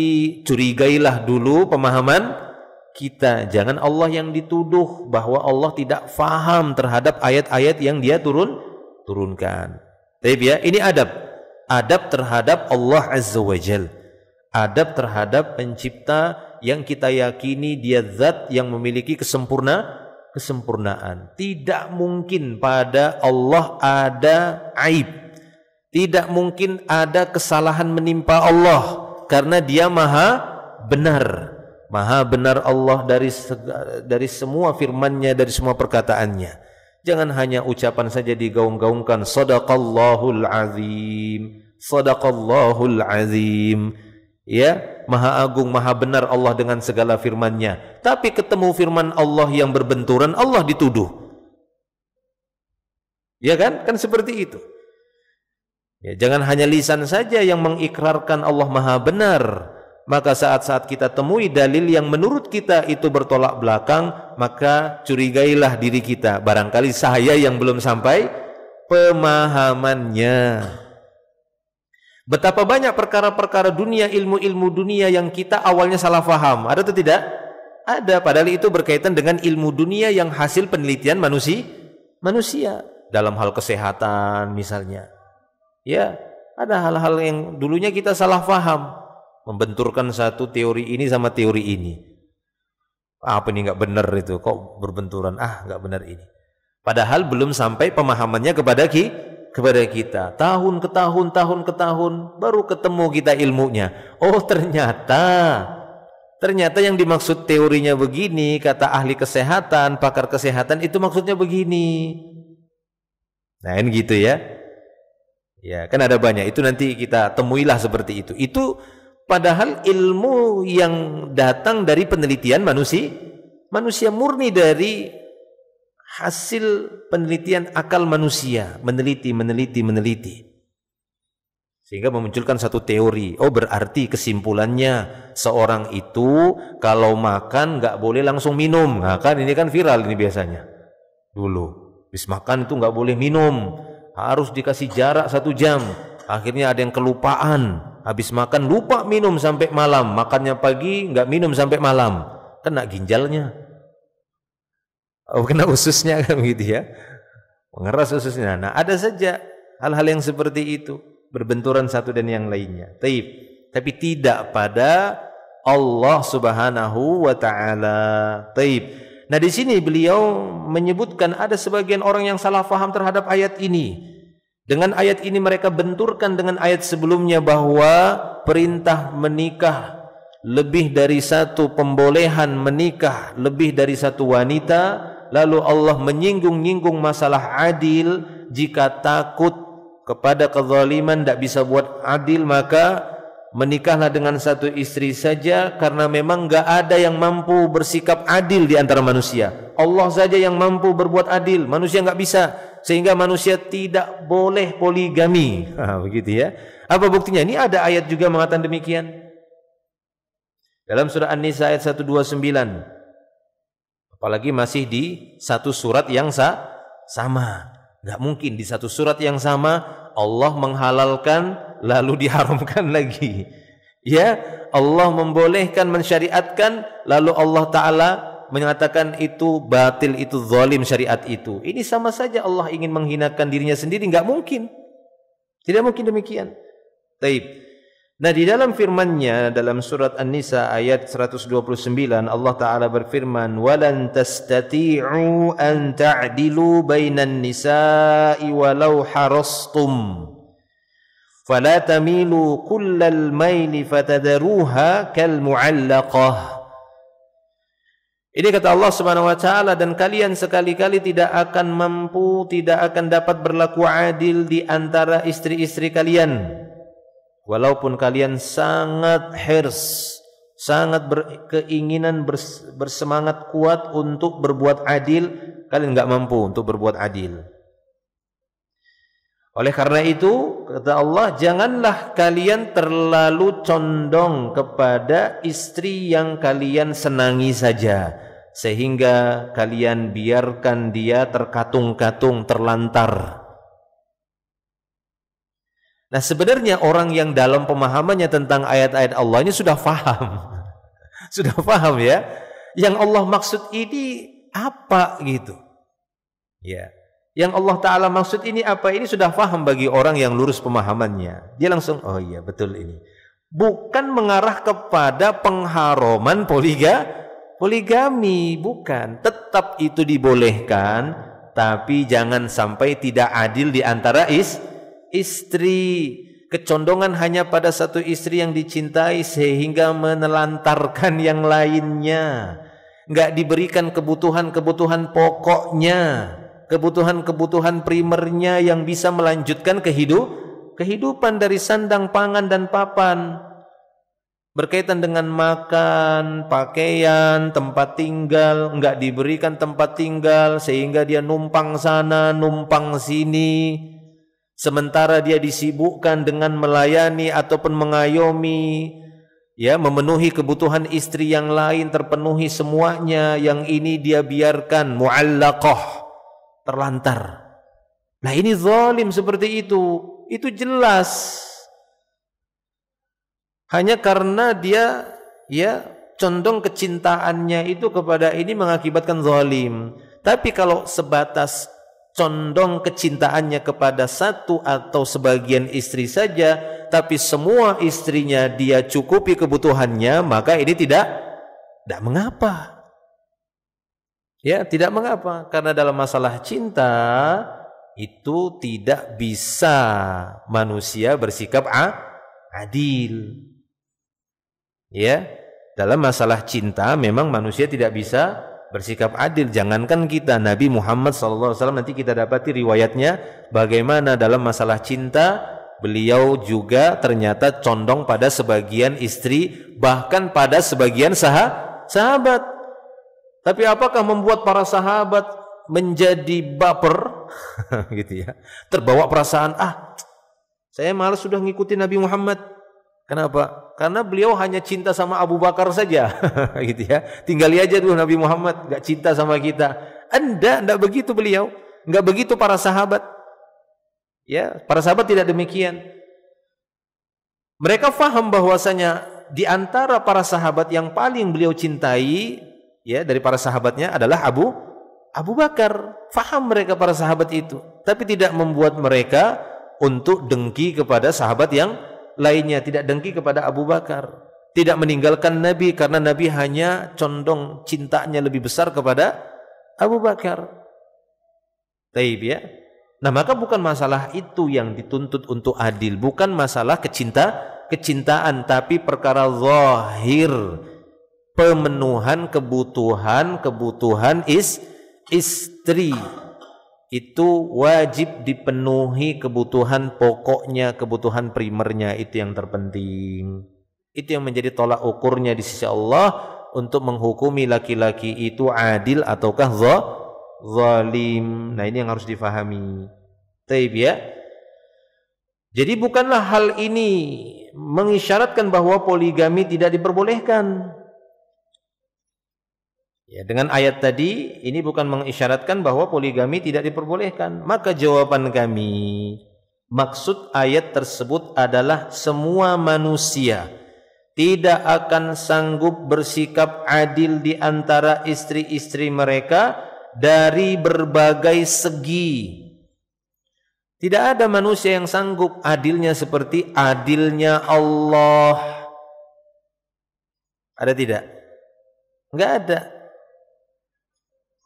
curigailah dulu pemahaman kita. Jangan Allah yang dituduh bahwa Allah tidak faham terhadap ayat-ayat yang Dia turunkan. Baik, ya, ini adab terhadap Allah Azza wa Jal. Adab terhadap pencipta yang kita yakini Dia zat yang memiliki kesempurnaan. Tidak mungkin pada Allah ada aib. Tidak mungkin ada kesalahan menimpa Allah, karena Dia maha benar. Maha benar Allah dari semua firman-Nya, dari semua perkataannya. Jangan hanya ucapan saja digaung-gaungkan. Sadaqallahul azim, sadaqallahul azim. Ya, maha agung, maha benar Allah dengan segala firman-Nya. Tapi ketemu firman Allah yang berbenturan, Allah dituduh. Ya kan? Kan seperti itu. Ya, jangan hanya lisan saja yang mengikrarkan Allah maha benar. Maka saat-saat kita temui dalil yang menurut kita itu bertolak belakang, maka curigailah diri kita. Barangkali saya yang belum sampai pemahamannya. Betapa banyak perkara-perkara dunia, ilmu-ilmu dunia yang kita awalnya salah faham. Ada atau tidak? Ada, padahal itu berkaitan dengan ilmu dunia yang hasil penelitian manusia. Dalam hal kesehatan misalnya. Ya, ada hal-hal yang dulunya kita salah faham, membenturkan satu teori ini sama teori ini. Apa ini nggak benar itu? Kok berbenturan? Nggak benar ini. Padahal belum sampai pemahamannya kepada kita. Tahun ke tahun, baru ketemu kita ilmunya. Oh, ternyata yang dimaksud teorinya begini, kata ahli kesehatan, pakar kesehatan itu maksudnya begini. Nah, ini gitu ya. Ya, kan ada banyak. Itu nanti kita temuilah seperti itu. Itu padahal ilmu yang datang dari penelitian manusia murni dari hasil penelitian akal manusia, meneliti. Sehingga memunculkan satu teori. Oh, berarti kesimpulannya seorang itu kalau makan nggak boleh langsung minum. Nah, kan ini kan viral ini biasanya. Dulu, habis makan itu nggak boleh minum, harus dikasih jarak 1 jam. Akhirnya ada yang kelupaan, habis makan lupa minum sampai malam, makannya pagi nggak minum sampai malam, kena ginjalnya, kena ususnya kan gitu ya, mengeras ususnya. Nah, ada saja hal-hal yang seperti itu, berbenturan satu dan yang lainnya. Tapi tidak pada Allah Subhanahu wa taala. Nah, di sini beliau menyebutkan ada sebagian orang yang salah faham terhadap ayat ini. Dengan ayat ini mereka benturkan dengan ayat sebelumnya bahwa perintah menikah, lebih dari satu pembolehan menikah, lebih dari satu wanita. Lalu Allah menyinggung-nyinggung masalah adil. Jika takut kepada kezaliman, tidak bisa buat adil, maka menikahlah dengan satu istri saja, karena memang enggak ada yang mampu bersikap adil di antara manusia. Allah saja yang mampu berbuat adil, manusia enggak bisa, sehingga manusia tidak boleh poligami. Begitu ya. Apa buktinya? Ini ada ayat juga mengatakan demikian. Dalam surah An-Nisa ayat 129. Apalagi masih di satu surat yang sama. Enggak mungkin di satu surat yang sama Allah menghalalkan lalu diharamkan lagi. Ya, Allah membolehkan, mensyariatkan, lalu Allah Ta'ala menyatakan itu batil, itu zalim syariat itu. Ini sama saja Allah ingin menghinakan dirinya sendiri, enggak mungkin. Tidak mungkin demikian. Taib. Nah, di dalam firman-Nya dalam surat An-Nisa ayat 129 Allah Ta'ala berfirman, "Walan tastati'u an ta'dilu bainan nisa'i walau harastum. Fala tamilu kullal maili fatadharuha kal mu'allaqah." Ini kata Allah Subhanahu wa taala, dan kalian sekali-kali tidak akan mampu, tidak akan dapat berlaku adil di antara istri-istri kalian. Walaupun kalian sangat hirs, sangat berkeinginan, bersemangat kuat untuk berbuat adil, kalian enggak mampu untuk berbuat adil. Oleh karena itu, kata Allah, janganlah kalian terlalu condong kepada istri yang kalian senangi saja, sehingga kalian biarkan dia terkatung-katung, terlantar. Nah, sebenarnya orang yang dalam pemahamannya tentang ayat-ayat Allah ini sudah faham. Sudah faham ya. Yang Allah maksud ini apa gitu. Ya. Yang Allah Ta'ala maksud ini apa? Ini sudah faham bagi orang yang lurus pemahamannya. Dia langsung, oh iya betul ini. Bukan mengarah kepada pengharuman poligami. Bukan. Tetap itu dibolehkan. Tapi jangan sampai tidak adil di antara istri, kecondongan hanya pada satu istri yang dicintai sehingga menelantarkan yang lainnya, enggak diberikan kebutuhan-kebutuhan pokoknya, kebutuhan-kebutuhan primernya yang bisa melanjutkan kehidupan dari sandang, pangan dan papan, berkaitan dengan makan, pakaian, tempat tinggal, enggak diberikan tempat tinggal sehingga dia numpang sana, numpang sini. Sementara dia disibukkan dengan melayani ataupun mengayomi, ya, memenuhi kebutuhan istri yang lain, terpenuhi semuanya, yang ini dia biarkan mu'allaqah, terlantar. Nah, ini zalim seperti itu jelas. Hanya karena dia ya condong kecintaannya itu kepada ini mengakibatkan zalim. Tapi kalau sebatas condong kecintaannya kepada satu atau sebagian istri saja, tapi semua istrinya dia cukupi kebutuhannya, maka ini tidak mengapa. Ya, tidak mengapa, karena dalam masalah cinta itu tidak bisa manusia bersikap adil. Ya, dalam masalah cinta memang manusia tidak bisa bersikap adil. Jangankan kita, Nabi Muhammad SAW nanti kita dapati riwayatnya bagaimana dalam masalah cinta beliau juga ternyata condong pada sebagian istri, bahkan pada sebagian sahabat. Tapi apakah membuat para sahabat menjadi baper gitu ya, terbawa perasaan, saya malas sudah ngikutin Nabi Muhammad. Kenapa? Karena beliau hanya cinta sama Abu Bakar saja gitu ya. Tinggali aja dulu Nabi Muhammad, enggak cinta sama kita. Enggak begitu beliau, enggak begitu para sahabat. Ya, para sahabat tidak demikian. Mereka faham bahwasanya di antara para sahabat yang paling beliau cintai, ya, dari para sahabatnya adalah Abu Bakar. Faham mereka para sahabat itu, tapi tidak membuat mereka untuk dengki kepada sahabat yang lainnya, tidak dengki kepada Abu Bakar, tidak meninggalkan Nabi karena Nabi hanya condong cintanya lebih besar kepada Abu Bakar. Taib ya. Nah, maka bukan masalah itu yang dituntut untuk adil, bukan masalah kecintaan, tapi perkara zahir, pemenuhan kebutuhan istri. Itu wajib dipenuhi kebutuhan pokoknya, kebutuhan primernya, itu yang terpenting. Itu yang menjadi tolak ukurnya di sisi Allah untuk menghukumi laki-laki itu adil ataukah zalim. Nah, ini yang harus difahami. Taib ya. Jadi bukanlah hal ini mengisyaratkan bahwa poligami tidak diperbolehkan. Ya, dengan ayat tadi ini bukan mengisyaratkan bahwa poligami tidak diperbolehkan. Maka jawaban kami, maksud ayat tersebut adalah semua manusia tidak akan sanggup bersikap adil di antara istri-istri mereka dari berbagai segi. Tidak ada manusia yang sanggup adilnya seperti adilnya Allah. Ada tidak? Enggak ada.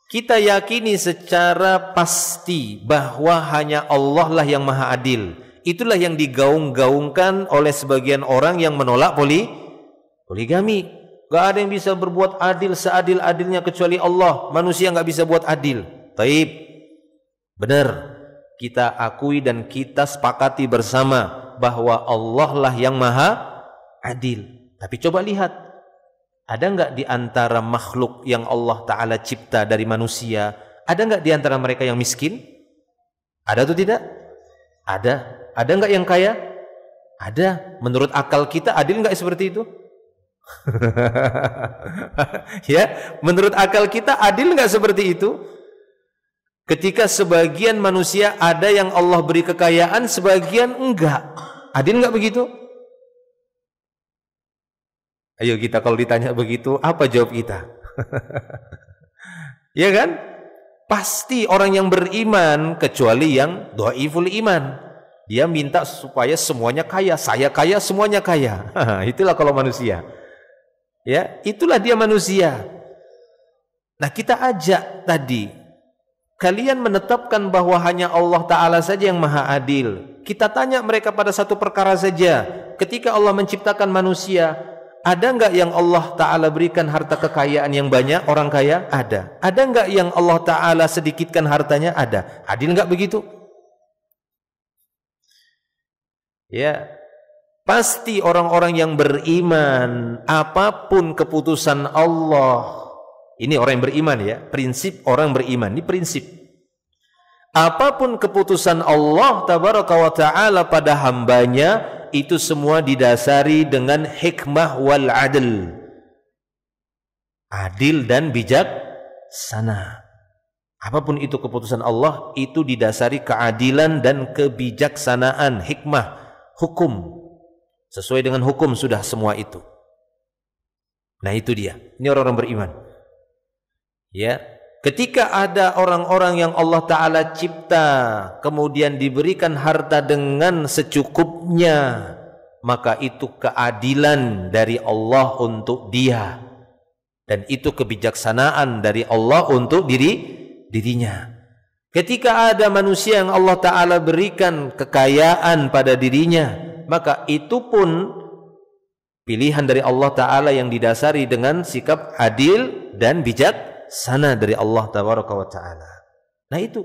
Kita yakini secara pasti bahwa hanya Allah lah yang maha adil. Itulah yang digaung-gaungkan oleh sebagian orang yang menolak poligami. Gak ada yang bisa berbuat adil seadil-adilnya kecuali Allah. Manusia gak bisa buat adil. Taib. Benar. Kita akui dan kita sepakati bersama bahwa Allah lah yang maha adil. Tapi coba lihat. Ada enggak di antara makhluk yang Allah Ta'ala cipta dari manusia, ada enggak di antara mereka yang miskin? Ada atau tidak? Ada. Ada enggak yang kaya? Ada. Menurut akal kita adil enggak seperti itu? Ya, menurut akal kita adil enggak seperti itu? Ketika sebagian manusia ada yang Allah beri kekayaan, sebagian enggak. Adil enggak begitu? Ayo kita kalau ditanya begitu, apa jawab kita? Ya kan? Pasti orang yang beriman, kecuali yang dhaiful iman, dia minta supaya semuanya kaya, saya kaya, semuanya kaya. Itulah kalau manusia. Ya, itulah dia manusia. Nah, kita ajak tadi, kalian menetapkan bahwa hanya Allah Ta'ala saja yang maha adil. Kita tanya mereka pada satu perkara saja. Ketika Allah menciptakan manusia, ada enggak yang Allah Ta'ala berikan harta kekayaan yang banyak, orang kaya? Ada. Ada enggak yang Allah Ta'ala sedikitkan hartanya? Ada. Adil enggak begitu? Ya, pasti orang-orang yang beriman, apapun keputusan Allah, ini orang yang beriman ya, prinsip orang beriman, ini prinsip. Apapun keputusan Allah Tabaraka wa Ta'ala pada hambanya, itu semua didasari dengan hikmah wal adl, adil dan bijaksana. Apapun itu keputusan Allah, itu didasari keadilan dan kebijaksanaan, hikmah, hukum. Sesuai dengan hukum sudah semua itu. Nah, itu dia. Ini orang-orang beriman. Ya, ketika ada orang-orang yang Allah Ta'ala cipta, kemudian diberikan harta dengan secukupnya, maka itu keadilan dari Allah untuk dia, dan itu kebijaksanaan dari Allah untuk dirinya. Ketika ada manusia yang Allah Ta'ala berikan kekayaan pada dirinya, maka itu pun pilihan dari Allah Ta'ala yang didasari dengan sikap adil dan bijaksana dari Allah Tabaraka wa Ta'ala. Nah, itu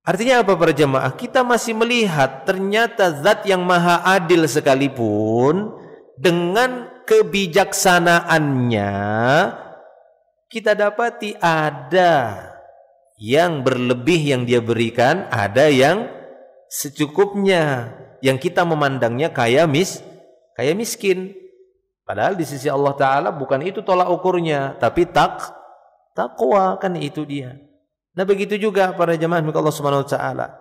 Artinya apa para jemaah? Kita masih melihat ternyata zat yang maha adil sekalipun dengan kebijaksanaannya kita dapati ada yang berlebih yang dia berikan, ada yang secukupnya, yang kita memandangnya kaya miskin. Padahal di sisi Allah Ta'ala bukan itu tolak ukurnya, tapi takwa, kan itu dia. Nah begitu juga para jemaah Allah Subhanahu wa taala.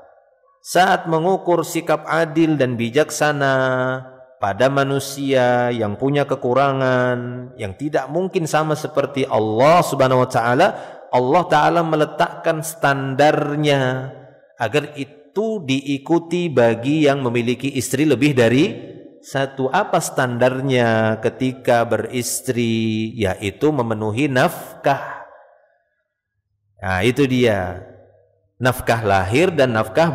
Saat mengukur sikap adil dan bijaksana pada manusia yang punya kekurangan, yang tidak mungkin sama seperti Allah Subhanahu wa taala, Allah Ta'ala meletakkan standarnya agar itu diikuti bagi yang memiliki istri lebih dari satu. Apa standarnya ketika beristri? Yaitu memenuhi nafkah. Nah itu dia, nafkah lahir dan nafkah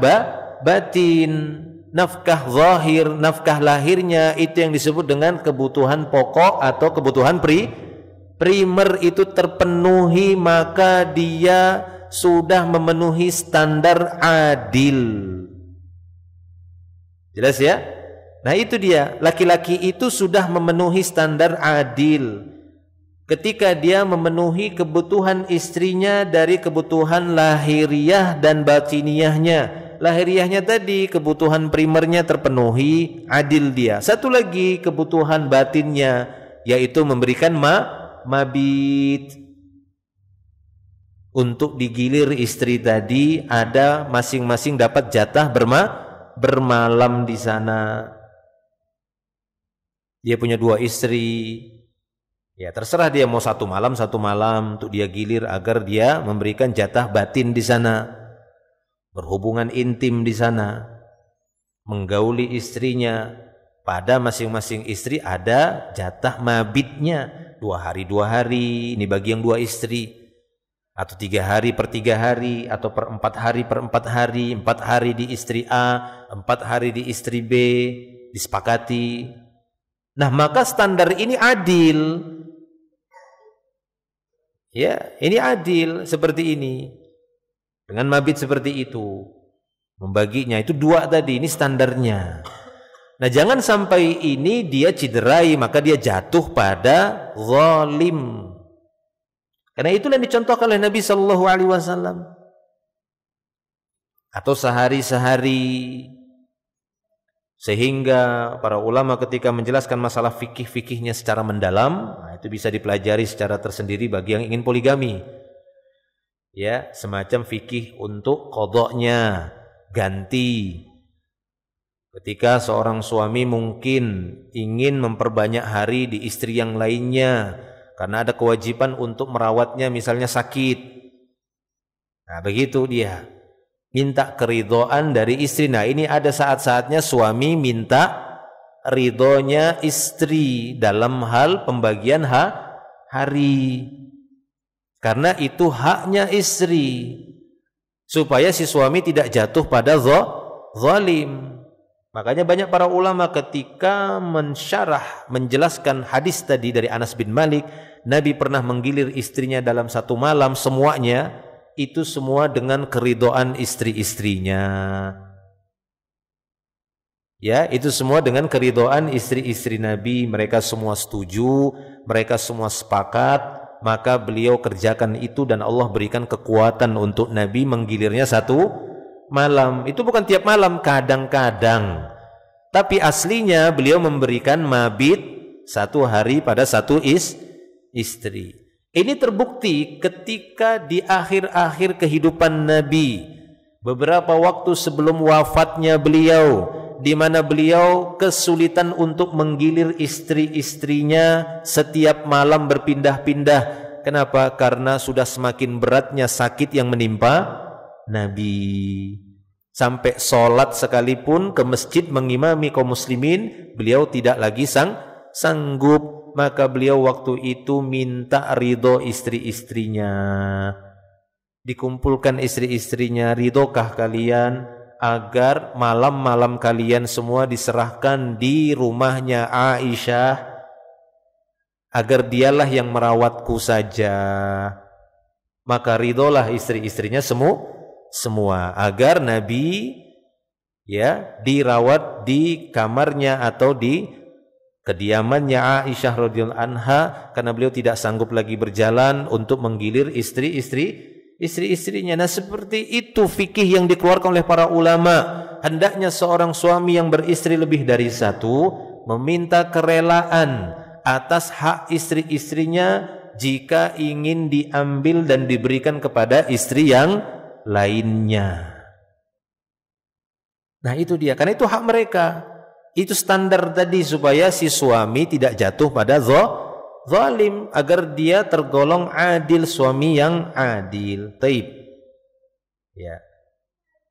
batin. Nafkah zahir, nafkah lahirnya itu yang disebut dengan kebutuhan pokok atau kebutuhan primer itu terpenuhi, maka dia sudah memenuhi standar adil. Jelas ya? Nah itu dia, laki-laki itu sudah memenuhi standar adil ketika dia memenuhi kebutuhan istrinya dari kebutuhan lahiriah dan batiniyahnya. Lahiriahnya tadi, kebutuhan primernya terpenuhi, adil dia. Satu lagi kebutuhan batinnya, yaitu memberikan mabit. Untuk digilir istri tadi, ada masing-masing dapat jatah bermalam di sana. Dia punya 2 istri. Ya terserah dia mau satu malam untuk dia gilir agar dia memberikan jatah batin di sana, berhubungan intim di sana, menggauli istrinya. Pada masing-masing istri ada jatah mabitnya, 2 hari 2 hari, ini bagi yang 2 istri, atau 3 hari per 3 hari, atau per 4 hari per 4 hari, 4 hari di istri A, 4 hari di istri B, disepakati. Nah maka standar ini adil. Ya, ini adil seperti ini. Dengan mabit seperti itu. Membaginya itu 2 tadi, ini standarnya. Nah, jangan sampai ini dia ciderai maka dia jatuh pada zalim. Karena itulah yang dicontohkan oleh Nabi sallallahu alaihi wasallam. Atau sehari-sehari, sehingga para ulama ketika menjelaskan masalah fikih-fikihnya secara mendalam, nah itu bisa dipelajari secara tersendiri bagi yang ingin poligami. Ya, semacam fikih untuk qadanya, ganti. Ketika seorang suami mungkin ingin memperbanyak hari di istri yang lainnya karena ada kewajiban untuk merawatnya, misalnya sakit. Nah, begitu dia minta keridhaan dari istri. Nah ini ada saat-saatnya suami minta ridhonya istri dalam hal pembagian hari, karena itu haknya istri, supaya si suami tidak jatuh pada zalim. Makanya banyak para ulama ketika menjelaskan hadis tadi dari Anas bin Malik, Nabi pernah menggilir istrinya dalam satu malam semuanya, itu semua dengan keridhaan istri-istrinya. Ya, itu semua dengan keridhaan istri-istri Nabi. Mereka semua setuju, mereka semua sepakat, maka beliau kerjakan itu dan Allah berikan kekuatan untuk Nabi menggilirnya satu malam. Itu bukan tiap malam, kadang-kadang. Tapi aslinya beliau memberikan mabit 1 hari pada 1 istri. Ini terbukti ketika di akhir-akhir kehidupan Nabi, beberapa waktu sebelum wafatnya beliau, di mana beliau kesulitan untuk menggilir istri-istrinya setiap malam berpindah-pindah. Kenapa? Karena sudah semakin beratnya sakit yang menimpa Nabi. Sampai sholat sekalipun ke masjid mengimami kaum muslimin, beliau tidak lagi sanggup. Maka beliau waktu itu minta ridho istri-istrinya. Dikumpulkan istri-istrinya, ridhokah kalian agar malam-malam kalian semua diserahkan di rumahnya Aisyah, agar dialah yang merawatku saja. Maka ridholah istri-istrinya semua agar Nabi ya dirawat di kamarnya atau di kediamannya Aisyah radhiyallahu anha karena beliau tidak sanggup lagi berjalan untuk menggilir istri-istrinya. Nah, seperti itu fikih yang dikeluarkan oleh para ulama. Hendaknya seorang suami yang beristri lebih dari satu meminta kerelaan atas hak istri-istrinya jika ingin diambil dan diberikan kepada istri yang lainnya. Nah, itu dia, karena itu hak mereka. Itu standar tadi supaya si suami tidak jatuh pada zalim, agar dia tergolong adil, suami yang adil. Taib. Ya.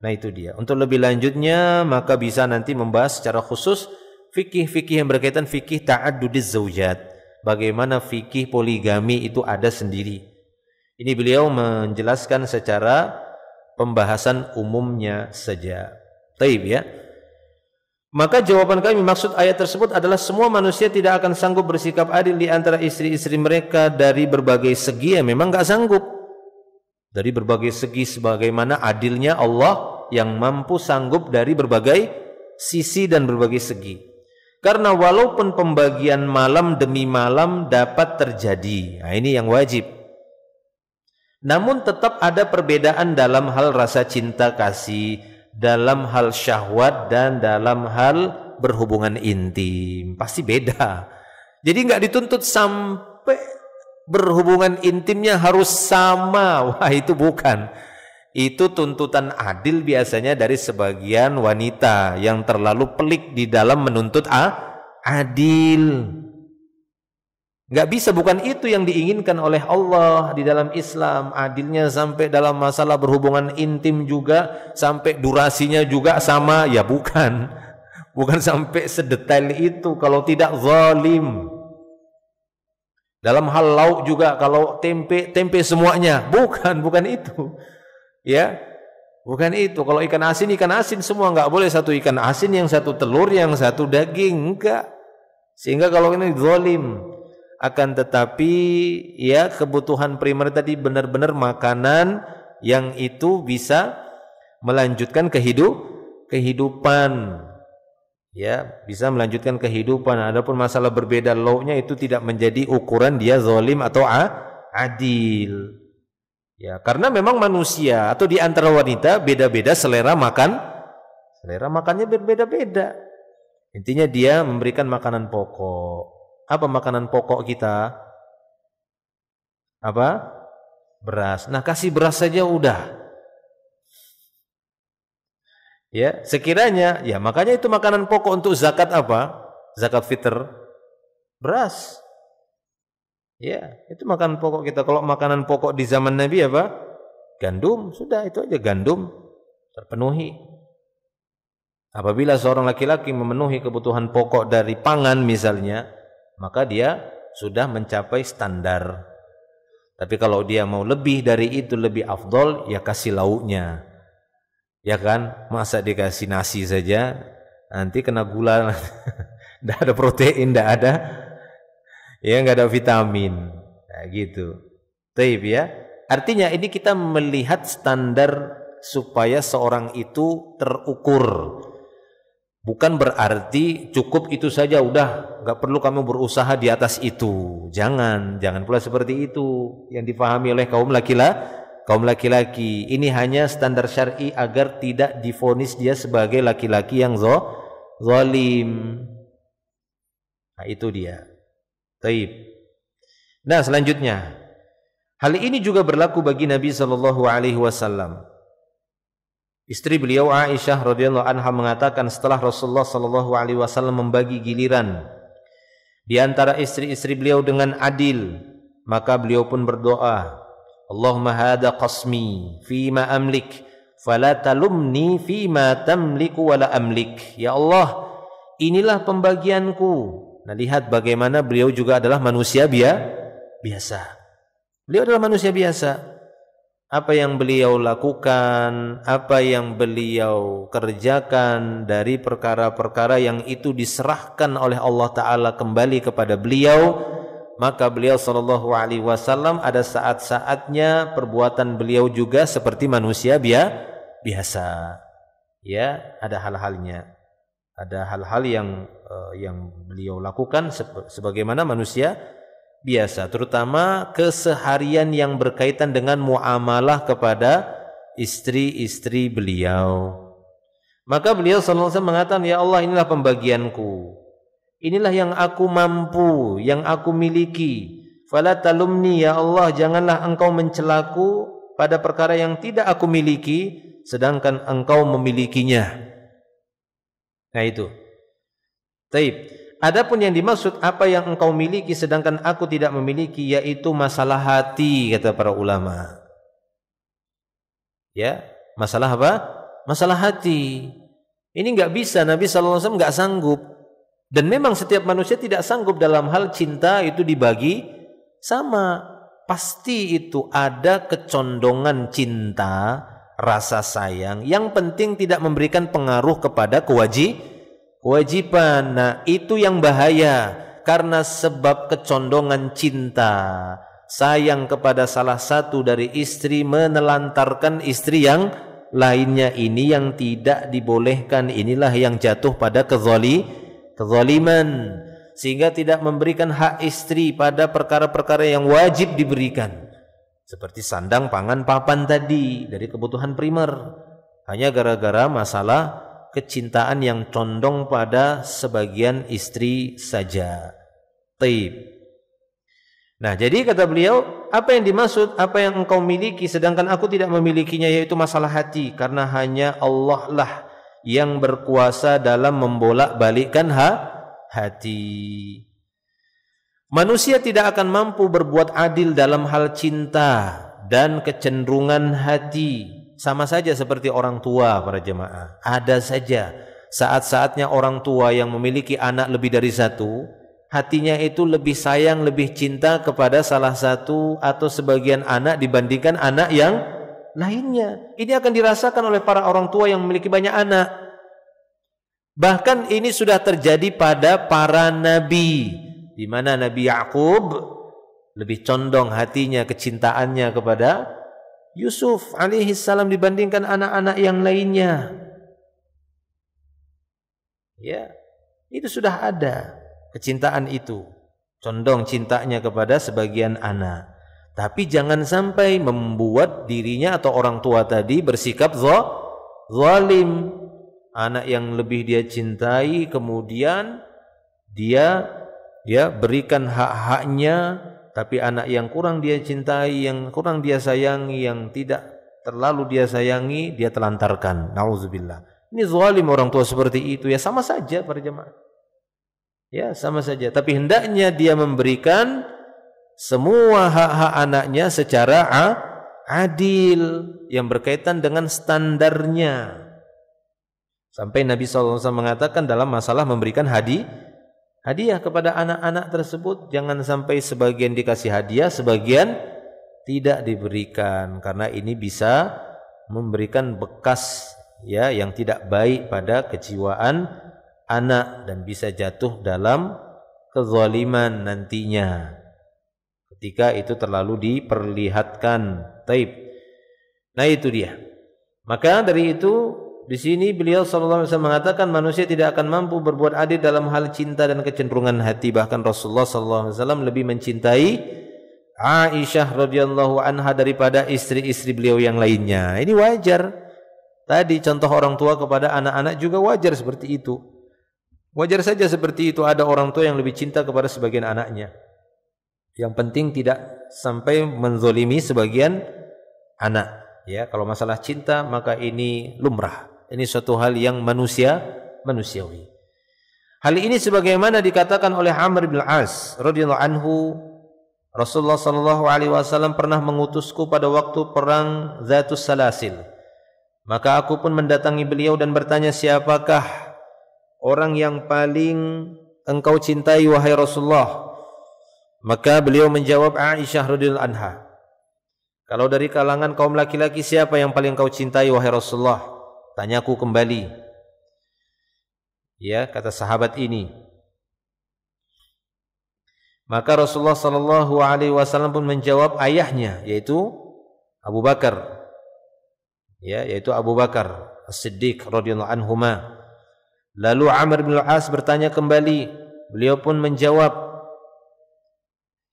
Nah, itu dia. Untuk lebih lanjutnya maka bisa nanti membahas secara khusus fikih-fikih yang berkaitan fikih ta'addudiz zaujat. Bagaimana fikih poligami itu ada sendiri. Ini beliau menjelaskan secara pembahasan umumnya saja. Taib ya. Maka jawaban kami maksud ayat tersebut adalah semua manusia tidak akan sanggup bersikap adil di antara istri-istri mereka dari berbagai segi. Ya memang enggak sanggup. Dari berbagai segi sebagaimana adilnya Allah yang mampu sanggup dari berbagai sisi dan berbagai segi. Karena walaupun pembagian malam demi malam dapat terjadi. Nah, ini yang wajib. Namun tetap ada perbedaan dalam hal rasa cinta kasih, dalam hal syahwat, dan dalam hal berhubungan intim. Pasti beda. Jadi nggak dituntut sampai berhubungan intimnya harus sama. Wah, itu bukan. Itu tuntutan adil biasanya dari sebagian wanita yang terlalu pelik di dalam menuntut adil. Nggak bisa, bukan itu yang diinginkan oleh Allah di dalam Islam. Adilnya sampai dalam masalah berhubungan intim juga, sampai durasinya juga sama. Ya bukan. Bukan sampai sedetail itu, kalau tidak zalim. Dalam hal lauk juga, kalau tempe semuanya. Bukan itu. Ya, bukan itu. Kalau ikan asin semua, nggak boleh satu ikan asin, yang satu telur, yang satu daging, enggak. Sehingga kalau ini zalim. Akan tetapi ya kebutuhan primer tadi benar-benar makanan yang itu bisa melanjutkan kehidupan. Ya, bisa melanjutkan kehidupan. Adapun masalah berbeda lauknya itu tidak menjadi ukuran dia zalim atau adil. Ya, karena memang manusia atau di antara wanita beda-beda selera makan. Selera makannya berbeda-beda. Intinya dia memberikan makanan pokok. Apa makanan pokok kita? Apa? Beras. Nah, kasih beras saja udah. Ya, sekiranya, ya makanya itu makanan pokok untuk zakat apa? Zakat fitr. Beras. Ya, itu makanan pokok kita. Kalau makanan pokok di zaman Nabi apa? Gandum. Sudah, itu aja gandum. Terpenuhi. Apabila seorang laki-laki memenuhi kebutuhan pokok dari pangan misalnya, maka dia sudah mencapai standar. Tapi kalau dia mau lebih dari itu, lebih afdol, ya kasih lauknya. Ya kan? Masa dikasih nasi saja, nanti kena gula, tidak ada protein, tidak ada, ya nggak ada vitamin. Nah, gitu. Taib ya. Artinya ini kita melihat standar supaya seorang itu terukur. Bukan berarti cukup itu saja udah, nggak perlu kamu berusaha di atas itu. Jangan pula seperti itu yang difahami oleh kaum laki-laki. Ini hanya standar syar'i agar tidak divonis dia sebagai laki-laki yang zalim. Nah, itu dia. Taib. Nah, selanjutnya, hal ini juga berlaku bagi Nabi sallallahu alaihi wasallam. Istri beliau Aisyah radhiyallahu anha mengatakan setelah Rasulullah sallallahu alaihi wasallam membagi giliran di antara istri-istri beliau dengan adil, maka beliau pun berdoa, Allahumma hadha qasmi fima amlik fala talumni fima tamliku wala amlik. Ya Allah, inilah pembagianku. Nah, lihat bagaimana beliau juga adalah manusia biasa. Beliau adalah manusia biasa. Apa yang beliau lakukan, apa yang beliau kerjakan dari perkara-perkara yang itu diserahkan oleh Allah Ta'ala kembali kepada beliau, maka beliau sallallahu alaihi wasallam ada saat-saatnya perbuatan beliau juga seperti manusia biasa. Ya, ada hal-halnya. Ada hal-hal yang beliau lakukan sebagaimana manusia biasa, terutama keseharian yang berkaitan dengan muamalah kepada istri-istri beliau. Maka beliau sallallahu alaihi wasallam mengatakan, ya Allah, inilah pembagianku. Inilah yang aku mampu, yang aku miliki. Fala talumni, ya Allah, janganlah engkau mencelaku pada perkara yang tidak aku miliki, sedangkan engkau memilikinya. Nah itu. Taib. Adapun yang dimaksud apa yang engkau miliki sedangkan aku tidak memiliki, yaitu masalah hati, kata para ulama. Ya, masalah apa? Masalah hati. Ini enggak bisa, Nabi sallallahu alaihi wasallam enggak sanggup. Dan memang setiap manusia tidak sanggup dalam hal cinta itu dibagi sama. Pasti itu ada kecondongan cinta, rasa sayang. Yang penting tidak memberikan pengaruh kepada kewajiban. Nah, itu yang bahaya. Karena sebab kecondongan cinta, sayang kepada salah satu dari istri, menelantarkan istri yang lainnya. Ini yang tidak dibolehkan. Inilah yang jatuh pada kezaliman, sehingga tidak memberikan hak istri pada perkara-perkara yang wajib diberikan, seperti sandang, pangan, papan tadi, dari kebutuhan primer, hanya gara-gara masalah kecintaan yang condong pada sebagian istri saja. Taib. Nah, jadi kata beliau, apa yang dimaksud apa yang engkau miliki sedangkan aku tidak memilikinya, yaitu masalah hati, karena hanya Allah lah yang berkuasa dalam membolak-balikkan hati. Manusia tidak akan mampu berbuat adil dalam hal cinta dan kecenderungan hati. Sama saja seperti orang tua, para jemaah. Ada saja saat-saatnya orang tua yang memiliki anak lebih dari satu, hatinya itu lebih sayang, lebih cinta kepada salah satu atau sebagian anak dibandingkan anak yang lainnya. Ini akan dirasakan oleh para orang tua yang memiliki banyak anak. Bahkan ini sudah terjadi pada para nabi, di mana Nabi Yakub lebih condong hatinya, kecintaannya kepada Yusuf alaihi salam dibandingkan anak-anak yang lainnya. Ya, itu sudah ada kecintaan itu, condong cintanya kepada sebagian anak. Tapi jangan sampai membuat dirinya atau orang tua tadi bersikap zalim. Anak yang lebih dia cintai kemudian dia berikan hak-haknya, tapi anak yang kurang dia cintai, yang kurang dia sayangi, yang tidak terlalu dia sayangi, dia telantarkan. Nauzubillah. Ini zalim orang tua seperti itu. Ya sama saja para jemaah. Ya sama saja. Tapi hendaknya dia memberikan semua hak-hak anaknya secara adil, yang berkaitan dengan standarnya. Sampai Nabi SAW mengatakan dalam masalah memberikan hadiah kepada anak-anak tersebut, jangan sampai sebagian dikasih hadiah, sebagian tidak diberikan, karena ini bisa memberikan bekas ya yang tidak baik pada kejiwaan anak dan bisa jatuh dalam kezaliman nantinya ketika itu terlalu diperlihatkan. Taib. Nah itu dia. Maka dari itu di sini beliau sallallahu alaihi wasallam mengatakan manusia tidak akan mampu berbuat adil dalam hal cinta dan kecenderungan hati. Bahkan Rasulullah sallallahu alaihi wasallam lebih mencintai Aisyah radhiyallahu anha daripada istri-istri beliau yang lainnya. Ini wajar. Tadi contoh orang tua kepada anak-anak juga wajar seperti itu. Wajar saja seperti itu, ada orang tua yang lebih cinta kepada sebagian anaknya. Yang penting tidak sampai menzolimi sebagian anak. Ya, kalau masalah cinta maka ini lumrah. Ini suatu hal yang manusiawi. Hal ini sebagaimana dikatakan oleh Amr bin As radhiyallahu anhu, Rasulullah sallallahu alaihi wasallam pernah mengutusku pada waktu perang Zatus Salasil. Maka aku pun mendatangi beliau dan bertanya, siapakah orang yang paling engkau cintai wahai Rasulullah? Maka beliau menjawab, Aisyah radhiyallahu anha. Kalau dari kalangan kaum laki-laki siapa yang paling kau cintai wahai Rasulullah? Tanyaku kembali. Ya, kata sahabat ini. Maka Rasulullah sallallahu alaihi wasallam pun menjawab ayahnya, yaitu Abu Bakar. Ya, yaitu Abu Bakar As-Siddiq radhiyallahu anhuma. Lalu Amr bin Al-As bertanya kembali, beliau pun menjawab,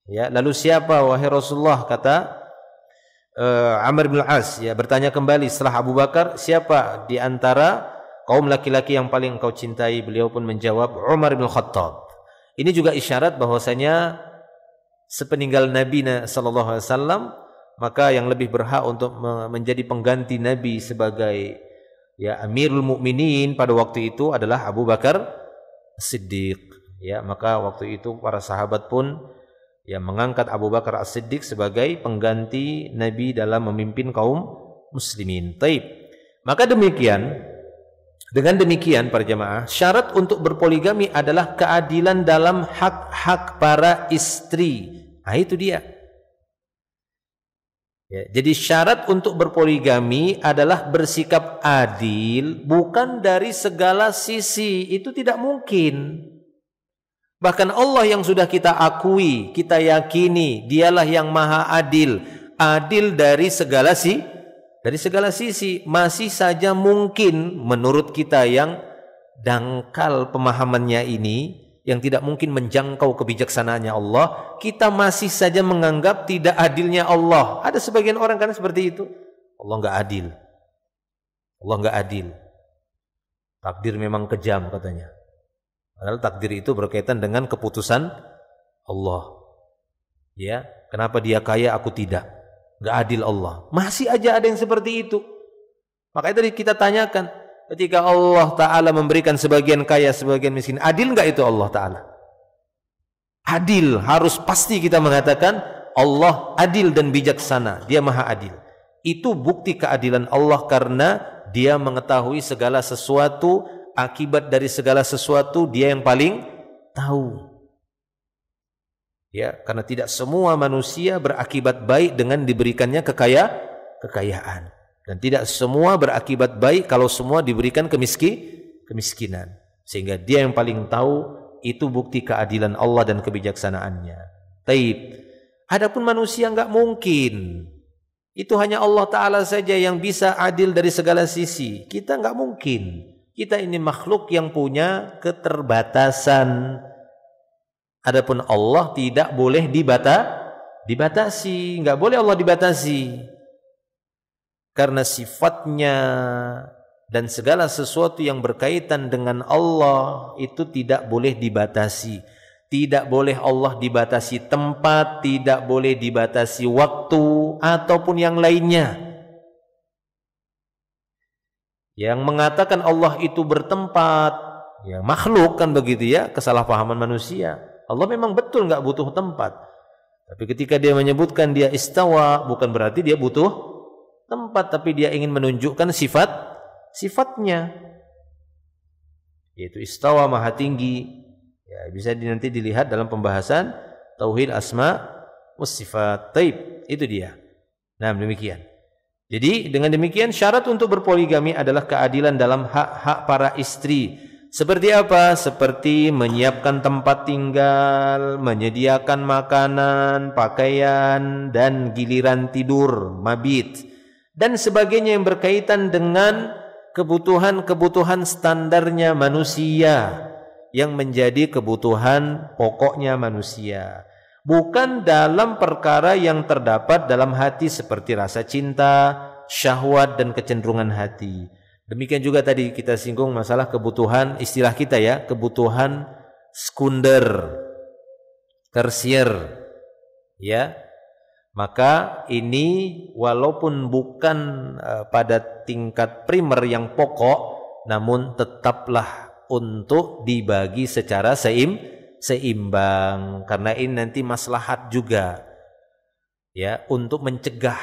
ya, lalu siapa wahai Rasulullah? Kata Amr bin Al-As, ya, bertanya kembali setelah Abu Bakar, siapa di antara kaum laki-laki yang paling engkau cintai? Beliau pun menjawab, Umar bin Khattab. Ini juga isyarat bahwasanya sepeninggal Nabi sallallahu alaihi wasallam, maka yang lebih berhak untuk menjadi pengganti Nabi sebagai, ya, Amirul Mukminin pada waktu itu adalah Abu Bakar As-Siddiq. Ya, maka waktu itu para sahabat pun, ya, mengangkat Abu Bakar As-Siddiq sebagai pengganti Nabi dalam memimpin kaum muslimin. Taib. Maka dengan demikian para jamaah, syarat untuk berpoligami adalah keadilan dalam hak-hak para istri. Nah, itu dia. Ya, jadi syarat untuk berpoligami adalah bersikap adil, bukan dari segala sisi. Itu tidak mungkin. Bahkan Allah yang sudah kita akui, kita yakini, dialah yang maha adil. Adil dari segala sisi. Masih saja mungkin menurut kita yang dangkal pemahamannya ini, yang tidak mungkin menjangkau kebijaksanaannya Allah, kita masih saja menganggap tidak adilnya Allah. Ada sebagian orang kan seperti itu. Allah enggak adil. Allah enggak adil. Takdir memang kejam katanya. Padahal takdir itu berkaitan dengan keputusan Allah. Ya, kenapa dia kaya aku tidak? Enggak adil Allah. Masih aja ada yang seperti itu. Makanya tadi kita tanyakan, ketika Allah Ta'ala memberikan sebagian kaya, sebagian miskin, adil enggak itu Allah Ta'ala? Adil, harus pasti kita mengatakan Allah adil dan bijaksana. Dia maha adil. Itu bukti keadilan Allah karena dia mengetahui segala sesuatu, akibat dari segala sesuatu dia yang paling tahu. Ya, karena tidak semua manusia berakibat baik dengan diberikannya kekayaan. Dan tidak semua berakibat baik kalau semua diberikan kemiskinan. Sehingga dia yang paling tahu, itu bukti keadilan Allah dan kebijaksanaannya. Taib. Adapun manusia enggak mungkin. Itu hanya Allah Ta'ala saja yang bisa adil dari segala sisi. Kita enggak mungkin. Kita ini makhluk yang punya keterbatasan. Adapun Allah tidak boleh dibatasi, enggak boleh Allah dibatasi. Karena sifatnya dan segala sesuatu yang berkaitan dengan Allah itu tidak boleh dibatasi. Tidak boleh Allah dibatasi tempat, tidak boleh dibatasi waktu ataupun yang lainnya. Yang mengatakan Allah itu bertempat, ya makhluk kan begitu ya, kesalahpahaman manusia. Allah memang betul enggak butuh tempat. Tapi ketika dia menyebutkan dia istawa, bukan berarti dia butuh tempat, tapi dia ingin menunjukkan sifatnya. Yaitu istawa maha tinggi. Ya, bisa nanti dilihat dalam pembahasan tauhid asma was sifat. Taib, itu dia. Nah, demikian. Jadi dengan demikian syarat untuk berpoligami adalah keadilan dalam hak-hak para istri. Seperti apa? Seperti menyiapkan tempat tinggal, menyediakan makanan, pakaian, dan giliran tidur, mabit, dan sebagainya yang berkaitan dengan kebutuhan-kebutuhan standarnya manusia yang menjadi kebutuhan pokoknya manusia. Bukan dalam perkara yang terdapat dalam hati seperti rasa cinta, syahwat, dan kecenderungan hati. Demikian juga tadi kita singgung masalah kebutuhan, istilah kita ya, kebutuhan sekunder, tersier, ya. Maka ini walaupun bukan pada tingkat primer yang pokok, namun tetaplah untuk dibagi secara seimbang, karena ini nanti maslahat juga, ya, untuk mencegah.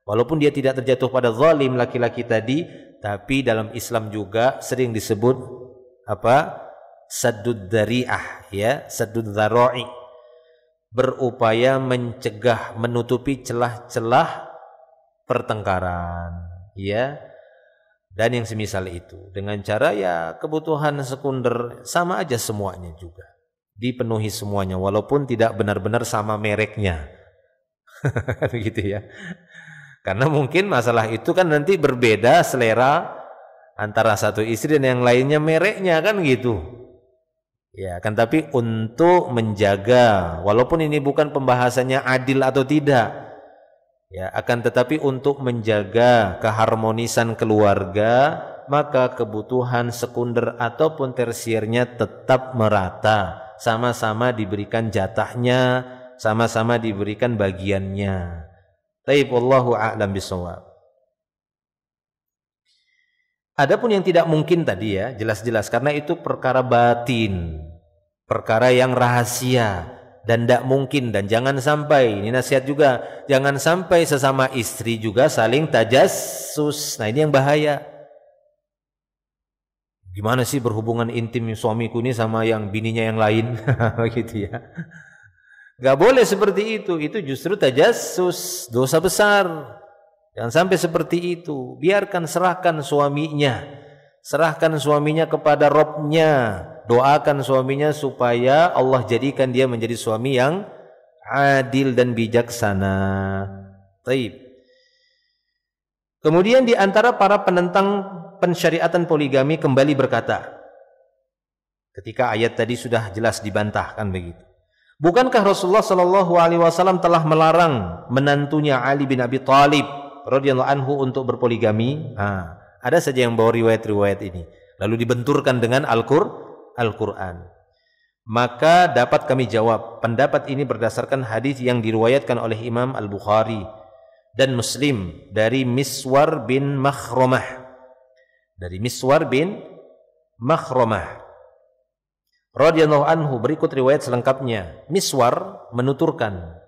Walaupun dia tidak terjatuh pada zalim laki-laki tadi, tapi dalam Islam juga sering disebut apa? Saddud dzari'ah, ya, saddud dzara'i. Berupaya mencegah, menutupi celah-celah pertengkaran, ya. Dan yang semisal itu dengan cara ya kebutuhan sekunder sama aja semuanya juga. dipenuhi semuanya walaupun tidak benar-benar sama mereknya. Begitu ya. Karena mungkin masalah itu kan nanti berbeda selera antara satu istri dan yang lainnya mereknya kan gitu. Ya, kan tapi untuk menjaga walaupun ini bukan pembahasannya adil atau tidak. Ya, akan tetapi untuk menjaga keharmonisan keluarga, maka kebutuhan sekunder ataupun tersiernya tetap merata, sama-sama diberikan jatahnya, sama-sama diberikan bagiannya. Taib wallahu a'lam bishawab. Adapun yang tidak mungkin tadi ya, jelas-jelas karena itu perkara batin, perkara yang rahasia dan tidak mungkin, dan jangan sampai, ini nasihat juga, jangan sampai sesama istri juga saling tajassus. Nah, ini yang bahaya. Gimana sih berhubungan intim suamiku ini sama yang bininya yang lain? Gitu ya. Gak boleh seperti itu justru tajassus, dosa besar. Jangan sampai seperti itu. Biarkan, serahkan suaminya kepada Robnya. Doakan suaminya supaya Allah jadikan dia menjadi suami yang adil dan bijaksana. Taib. Kemudian di antara para penentang pensyariatan poligami kembali berkata, ketika ayat tadi sudah jelas dibantahkan begitu. Bukankah Rasulullah sallallahu alaihi wasallam telah melarang menantunya Ali bin Abi Thalib radhiyallahu anhu untuk berpoligami? Ada saja yang bawa riwayat-riwayat ini lalu dibenturkan dengan Al-Quran. Maka dapat kami jawab, pendapat ini berdasarkan hadis yang diriwayatkan oleh Imam Al-Bukhari dan Muslim dari Miswar bin Makhramah. Radhiyallahu anhu, berikut riwayat selengkapnya. Miswar menuturkan,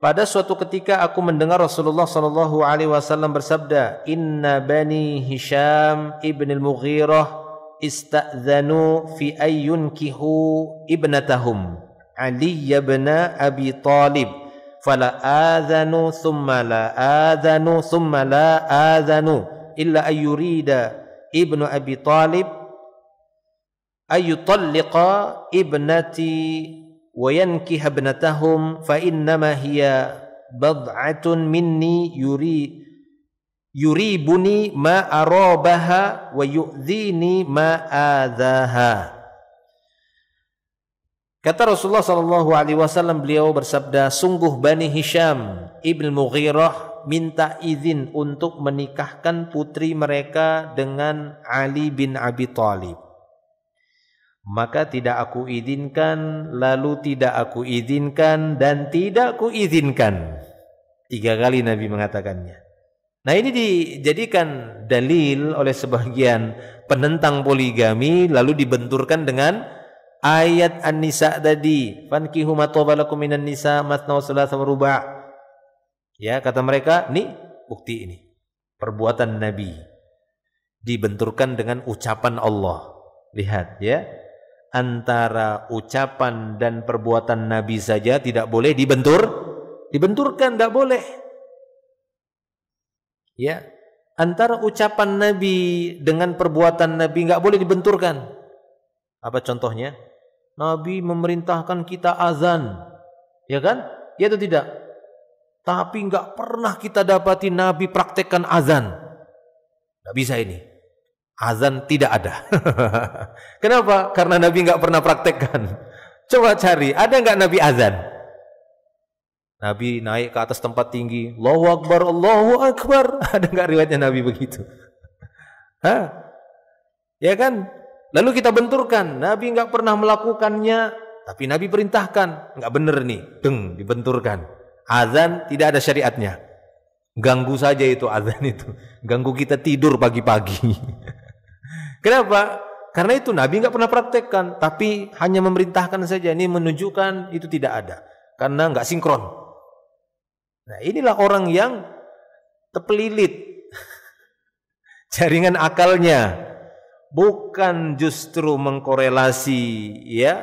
pada suatu ketika aku mendengar Rasulullah sallallahu alaihi wasallam bersabda, "Inna bani Hisham ibn al-Mughirah ista'dzanu fi ayyunkihu ibnatahum Ali ibn Abi Talib, fala adzanu thumma la adzanu thumma la adzanu illa ayyurida ibnu Abi Talib ayyutalliqa ibnati wa yankiha ibnatahum fa innama hiya bad'atun minni yuribuni ma arabaha wa yu'dhini ma adzaha." Kata Rasulullah sallallahu alaihi wasallam, beliau bersabda, sungguh Bani Hisham ibn Mughirah minta izin untuk menikahkan putri mereka dengan Ali bin Abi Thalib. Maka tidak aku izinkan, lalu tidak aku izinkan, dan tidak aku izinkan. 3 kali Nabi mengatakannya. Nah, ini dijadikan dalil oleh sebagian penentang poligami, lalu dibenturkan dengan ayat An-Nisa tadi. Fankihu ma taba lakum minan nisa matsna wa thulatha wa ruba'. Ya, kata mereka, nih bukti ini. Perbuatan Nabi dibenturkan dengan ucapan Allah. Lihat ya. Antara ucapan dan perbuatan Nabi saja tidak boleh dibenturkan, tidak boleh. Ya, antara ucapan Nabi dengan perbuatan Nabi nggak boleh dibenturkan. Apa contohnya? Nabi memerintahkan kita azan, ya kan? Ya atau tidak? Tapi nggak pernah kita dapati Nabi praktekkan azan. Nggak bisa ini. Azan tidak ada. Kenapa? Karena Nabi nggak pernah praktekkan. Coba cari, ada nggak Nabi azan? Nabi naik ke atas tempat tinggi, Allahu Akbar, Allahu Akbar. Ada nggak riwayatnya Nabi begitu? Ya kan? Lalu kita benturkan, Nabi nggak pernah melakukannya, tapi Nabi perintahkan. Nggak bener nih, dibenturkan. Azan tidak ada syariatnya. Ganggu saja itu azan itu. Ganggu kita tidur pagi-pagi. Kenapa? Karena itu Nabi nggak pernah praktekkan, tapi hanya memerintahkan saja. Ini menunjukkan itu tidak ada, karena nggak sinkron. Nah, inilah orang yang terpelilit jaringan akalnya, bukan justru mengkorelasi, ya,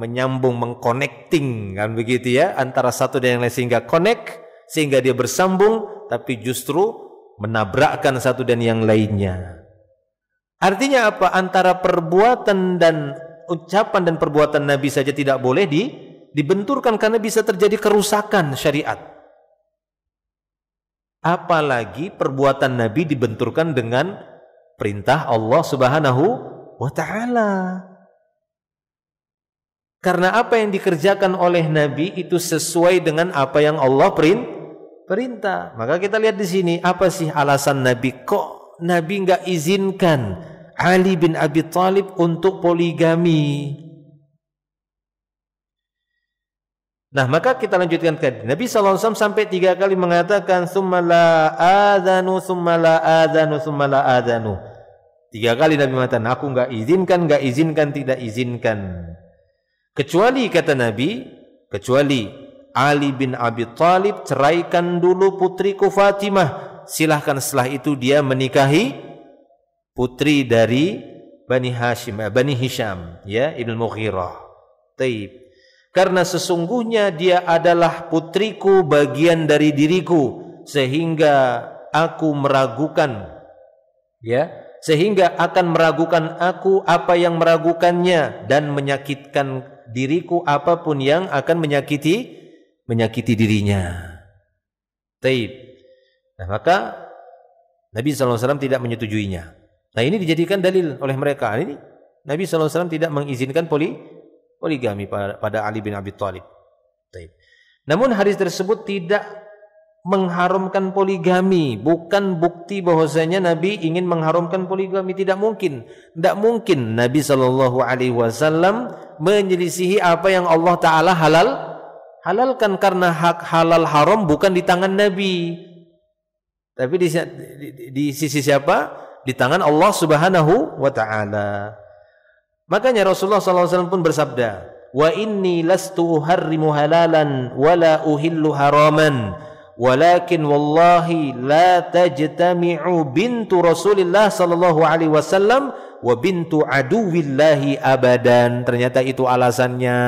menyambung, mengconnecting, kan begitu ya, antara satu dan yang lain sehingga connect, sehingga dia bersambung, tapi justru menabrakkan satu dan yang lainnya. Artinya apa? Antara perbuatan dan ucapan dan perbuatan Nabi saja tidak boleh dibenturkan karena bisa terjadi kerusakan syariat. Apalagi perbuatan Nabi dibenturkan dengan perintah Allah Subhanahu wa taala. Karena apa yang dikerjakan oleh Nabi itu sesuai dengan apa yang Allah perintah. Maka kita lihat di sini, apa sih alasan Nabi? Kok Nabi enggak izinkan Ali bin Abi Thalib untuk poligami? Nah, maka kita lanjutkan ke Nabi SAW sampai 3 kali mengatakan summa la adzanu summa la adzanu summa la adzanu. 3 kali Nabi mengatakan, aku enggak izinkan, tidak izinkan. Kecuali kata Nabi, kecuali Ali bin Abi Thalib ceraikan dulu putriku Fatimah. Silahkan setelah itu dia menikahi putri dari Bani Hisham, ya, Ibn Mughirah. Taib. Karena sesungguhnya dia adalah putriku, bagian dari diriku, sehingga aku meragukan, ya, sehingga akan meragukan aku apa yang meragukannya dan menyakitkan diriku apapun yang akan menyakiti dirinya. Taib. Nah, maka Nabi SAW tidak menyetujuinya. Nah, ini dijadikan dalil oleh mereka. Ini Nabi SAW tidak mengizinkan poligami pada Ali bin Abi Thalib. Taib. Namun hadis tersebut tidak mengharamkan poligami, bukan bukti bahwasanya Nabi ingin mengharamkan poligami. Tidak mungkin. Tidak mungkin Nabi SAW menyelisihi apa yang Allah Ta'ala halalkan, karena hak halal haram bukan di tangan Nabi, tapi di sisi siapa? Di tangan Allah Subhanahu wa Ta'ala. Makanya Rasulullah SAW pun bersabda, wa inni lastu uharrimu halalan wala uhillu haraman walakin wallahi la tajtami'u bintu Rasulillah sallallahu alaihi wasallam wa bintu aduwillahi abadan. Ternyata itu alasannya.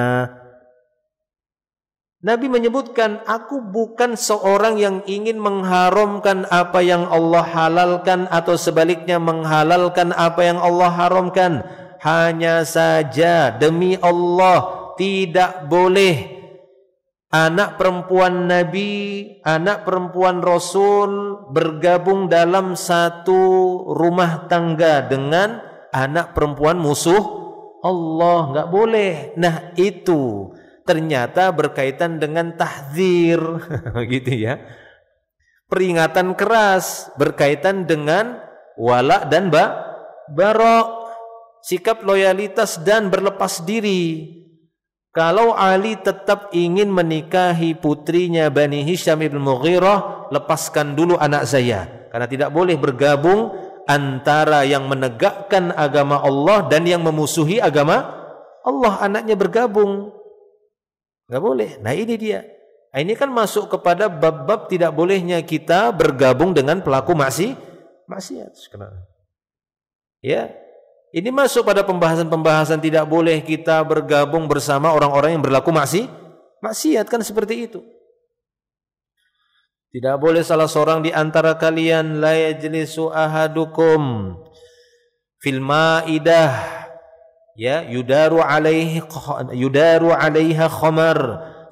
Nabi menyebutkan, aku bukan seorang yang ingin mengharamkan apa yang Allah halalkan atau sebaliknya menghalalkan apa yang Allah haramkan. Hanya saja demi Allah tidak boleh anak perempuan Nabi, anak perempuan Rasul bergabung dalam satu rumah tangga dengan anak perempuan musuh Allah. Enggak boleh. Nah, itu ternyata berkaitan dengan tahdzir, begitu ya. Peringatan keras berkaitan dengan wala dan bara, sikap loyalitas dan berlepas diri. Kalau Ali tetap ingin menikahi putrinya Bani Hisham ibn Mughirah, lepaskan dulu anak saya, karena tidak boleh bergabung antara yang menegakkan agama Allah dan yang memusuhi agama Allah. Anaknya bergabung, nggak boleh. Nah, ini dia. Nah, ini kan masuk kepada bab-bab tidak bolehnya kita bergabung dengan pelaku maksiat. Ya, ini masuk pada pembahasan-pembahasan tidak boleh kita bergabung bersama orang-orang yang berlaku maksiat, kan seperti itu. Tidak boleh salah seorang di antara kalian la yajlisu ahadukum fil maidah, ya, yudaru alaiha khamar.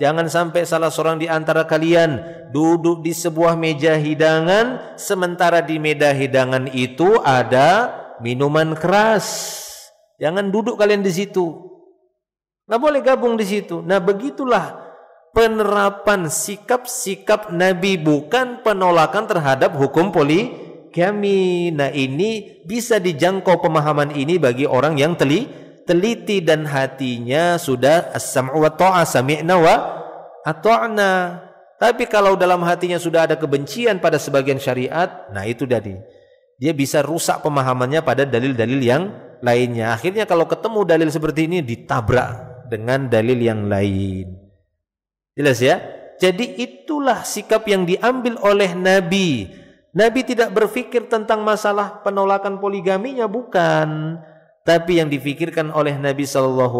Jangan sampai salah seorang di antara kalian duduk di sebuah meja hidangan sementara di meja hidangan itu ada minuman keras. Jangan duduk kalian di situ. Nggak boleh gabung di situ. Nah, begitulah penerapan sikap-sikap Nabi, bukan penolakan terhadap hukum poligami. Nah, ini bisa dijangkau pemahaman ini bagi orang yang teliti dan hatinya sudah as-sam'u wa ta'ah, sami'na wa ata'na. Tapi kalau dalam hatinya sudah ada kebencian pada sebagian syariat, nah itu tadi, dia bisa rusak pemahamannya pada dalil-dalil yang lainnya. Akhirnya kalau ketemu dalil seperti ini ditabrak dengan dalil yang lain. Jelas ya? Jadi itulah sikap yang diambil oleh Nabi. Nabi tidak berpikir tentang masalah penolakan poligaminya, bukan. Tapi yang difikirkan oleh Nabi SAW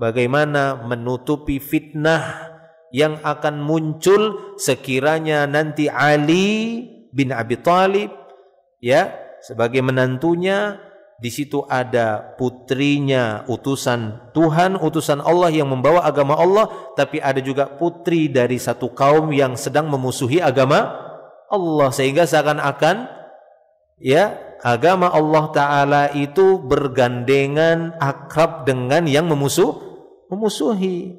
bagaimana menutupi fitnah yang akan muncul sekiranya nanti Ali bin Abi Thalib, ya, sebagai menantunya. Di situ ada putrinya, utusan Tuhan, utusan Allah yang membawa agama Allah, tapi ada juga putri dari satu kaum yang sedang memusuhi agama Allah, sehingga seakan-akan ya agama Allah Ta'ala itu bergandengan akrab dengan yang memusuhi.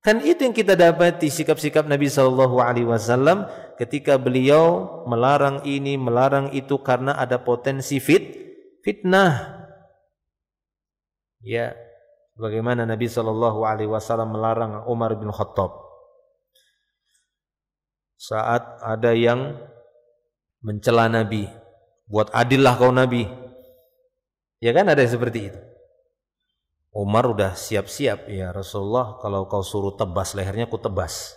Kan itu yang kita dapati sikap-sikap Nabi SAW ketika beliau melarang ini, melarang itu karena ada potensi fitnah. Ya, bagaimana Nabi SAW melarang Umar bin Khattab saat ada yang mencela Nabi, buat adillah kau Nabi. Ya kan, ada seperti itu. Umar udah siap-siap, ya Rasulullah, kalau kau suruh tebas lehernya, ku tebas.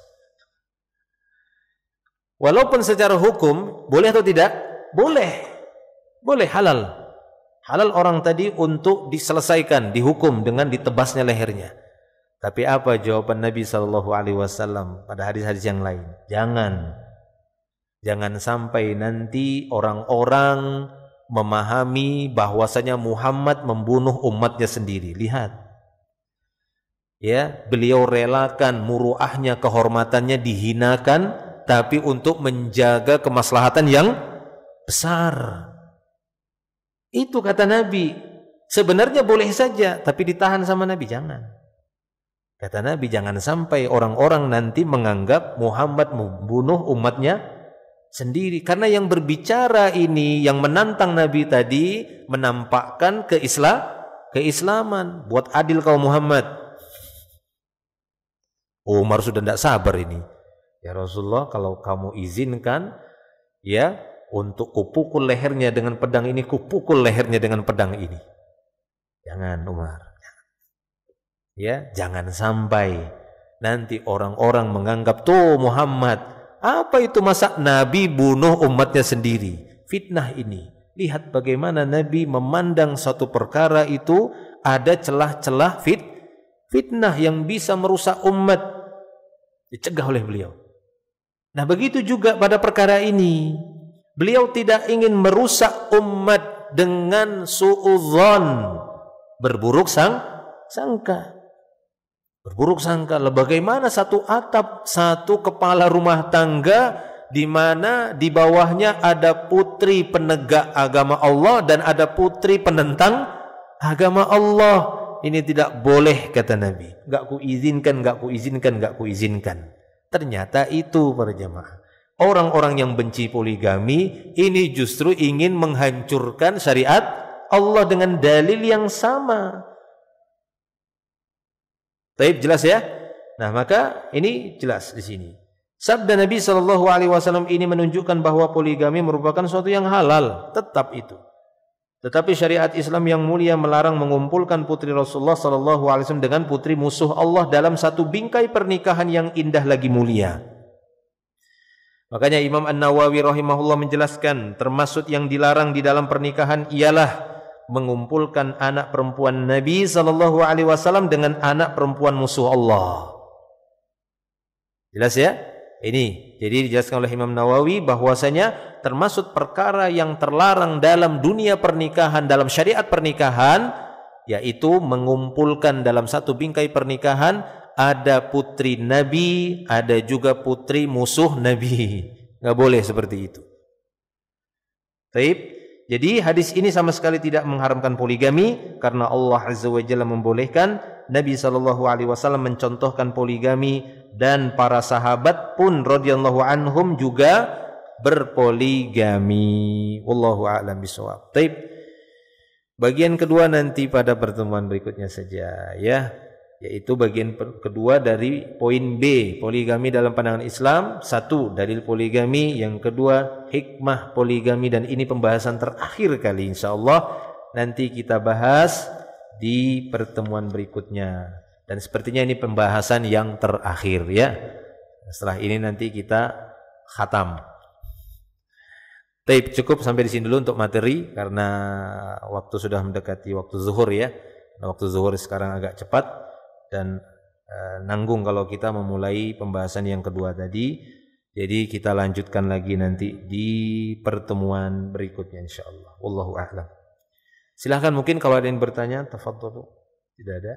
Walaupun secara hukum boleh atau tidak? Boleh, halal. Halal orang tadi untuk diselesaikan, dihukum dengan ditebasnya lehernya. Tapi apa jawaban Nabi SAW pada hadis-hadis yang lain? Jangan sampai nanti orang-orang memahami bahwasanya Muhammad membunuh umatnya sendiri. Lihat, ya, beliau relakan muruahnya, kehormatannya dihinakan, tapi untuk menjaga kemaslahatan yang besar. Itu kata Nabi. Sebenarnya boleh saja, tapi ditahan sama Nabi, jangan. Kata Nabi, jangan sampai orang-orang nanti menganggap Muhammad membunuh umatnya sendiri. Karena yang berbicara ini, yang menantang Nabi tadi, menampakkan keislaman. Buat adil kau Muhammad. Umar sudah tidak sabar ini. Ya Rasulullah, kalau kamu izinkan, ya, untuk kupukul lehernya dengan pedang ini, kupukul lehernya dengan pedang ini. Jangan Umar. Ya, jangan sampai nanti orang-orang menganggap tuh Muhammad, apa itu masa Nabi bunuh umatnya sendiri. Fitnah ini. Lihat bagaimana Nabi memandang satu perkara itu ada celah-celah fitnah yang bisa merusak umat, dicegah oleh beliau. Nah, begitu juga pada perkara ini. Beliau tidak ingin merusak umat dengan suudzon, berburuk sangka. Berburuk sangka. Bagaimana satu atap, satu kepala rumah tangga di mana di bawahnya ada putri penegak agama Allah dan ada putri penentang agama Allah. Ini tidak boleh kata Nabi. Enggak kuizinkan. Ternyata itu para jamaah. Orang-orang yang benci poligami ini justru ingin menghancurkan syariat Allah dengan dalil yang sama. Baik, jelas ya? Nah, maka ini jelas di sini. Sabda Nabi SAW ini menunjukkan bahwa poligami merupakan suatu yang halal, tetap itu. Tetapi syariat Islam yang mulia melarang mengumpulkan putri Rasulullah SAW dengan putri musuh Allah dalam satu bingkai pernikahan yang indah lagi mulia. Makanya Imam An-Nawawi rahimahullah menjelaskan, termasuk yang dilarang di dalam pernikahan ialah mengumpulkan anak perempuan Nabi SAW dengan anak perempuan musuh Allah. Jelas ya? Ini jadi dijelaskan oleh Imam Nawawi bahwasanya termasuk perkara yang terlarang dalam dunia pernikahan, dalam syariat pernikahan, yaitu mengumpulkan dalam satu bingkai pernikahan ada putri Nabi, ada juga putri musuh Nabi. Nggak boleh seperti itu. Baik. Jadi hadis ini sama sekali tidak mengharamkan poligami karena Allah Azza wa Jalla membolehkan. Nabi SAW mencontohkan poligami dan para sahabat pun radhiyallahu anhum juga berpoligami. Wallahu a'lam bishawab. Baik. Bagian kedua nanti pada pertemuan berikutnya saja ya. Yaitu bagian kedua dari poin B, poligami dalam pandangan Islam. Satu, dalil poligami. Yang kedua, hikmah poligami. Dan ini pembahasan terakhir kali insyaallah. Nanti kita bahas di pertemuan berikutnya. Dan sepertinya ini pembahasan yang terakhir ya. Setelah ini nanti kita khatam. Taib, cukup sampai di sini dulu untuk materi. Karena waktu sudah mendekati waktu zuhur ya. Waktu zuhur sekarang agak cepat. Dan nanggung kalau kita memulai pembahasan yang kedua tadi. Jadi kita lanjutkan lagi nanti di pertemuan berikutnya insyaallah. Wallahu a'lam. Silahkan mungkin kalau ada yang bertanya, tafadhalu. Tidak ada?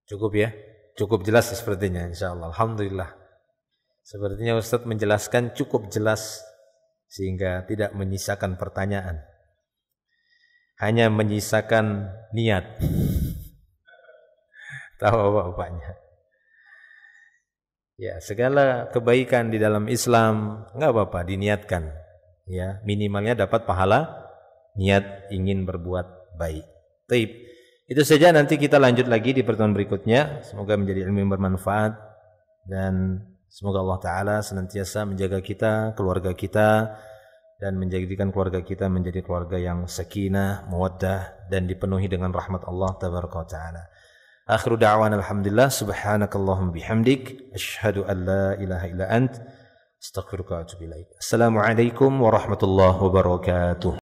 Cukup ya? Cukup jelas sepertinya insyaallah. Alhamdulillah. Sepertinya Ustaz menjelaskan cukup jelas sehingga tidak menyisakan pertanyaan. Hanya menyisakan niat. Tahu bapaknya. Ya, segala kebaikan di dalam Islam enggak apa-apa diniatkan. Ya, minimalnya dapat pahala niat ingin berbuat baik. Baik. Itu saja, nanti kita lanjut lagi di pertemuan berikutnya. Semoga menjadi ilmu yang bermanfaat dan semoga Allah Ta'ala senantiasa menjaga kita, keluarga kita, dan menjadikan keluarga kita menjadi keluarga yang sakinah, mawaddah, dan dipenuhi dengan rahmat Allah Tabaraka wa Ta'ala. Akhiru da'wana alhamdulillah, subhanakallahum bihamdik, asyhadu an la ilaha illa ant, astaghfiruka wa atubu ilaik. Assalamualaikum warahmatullahi wabarakatuh.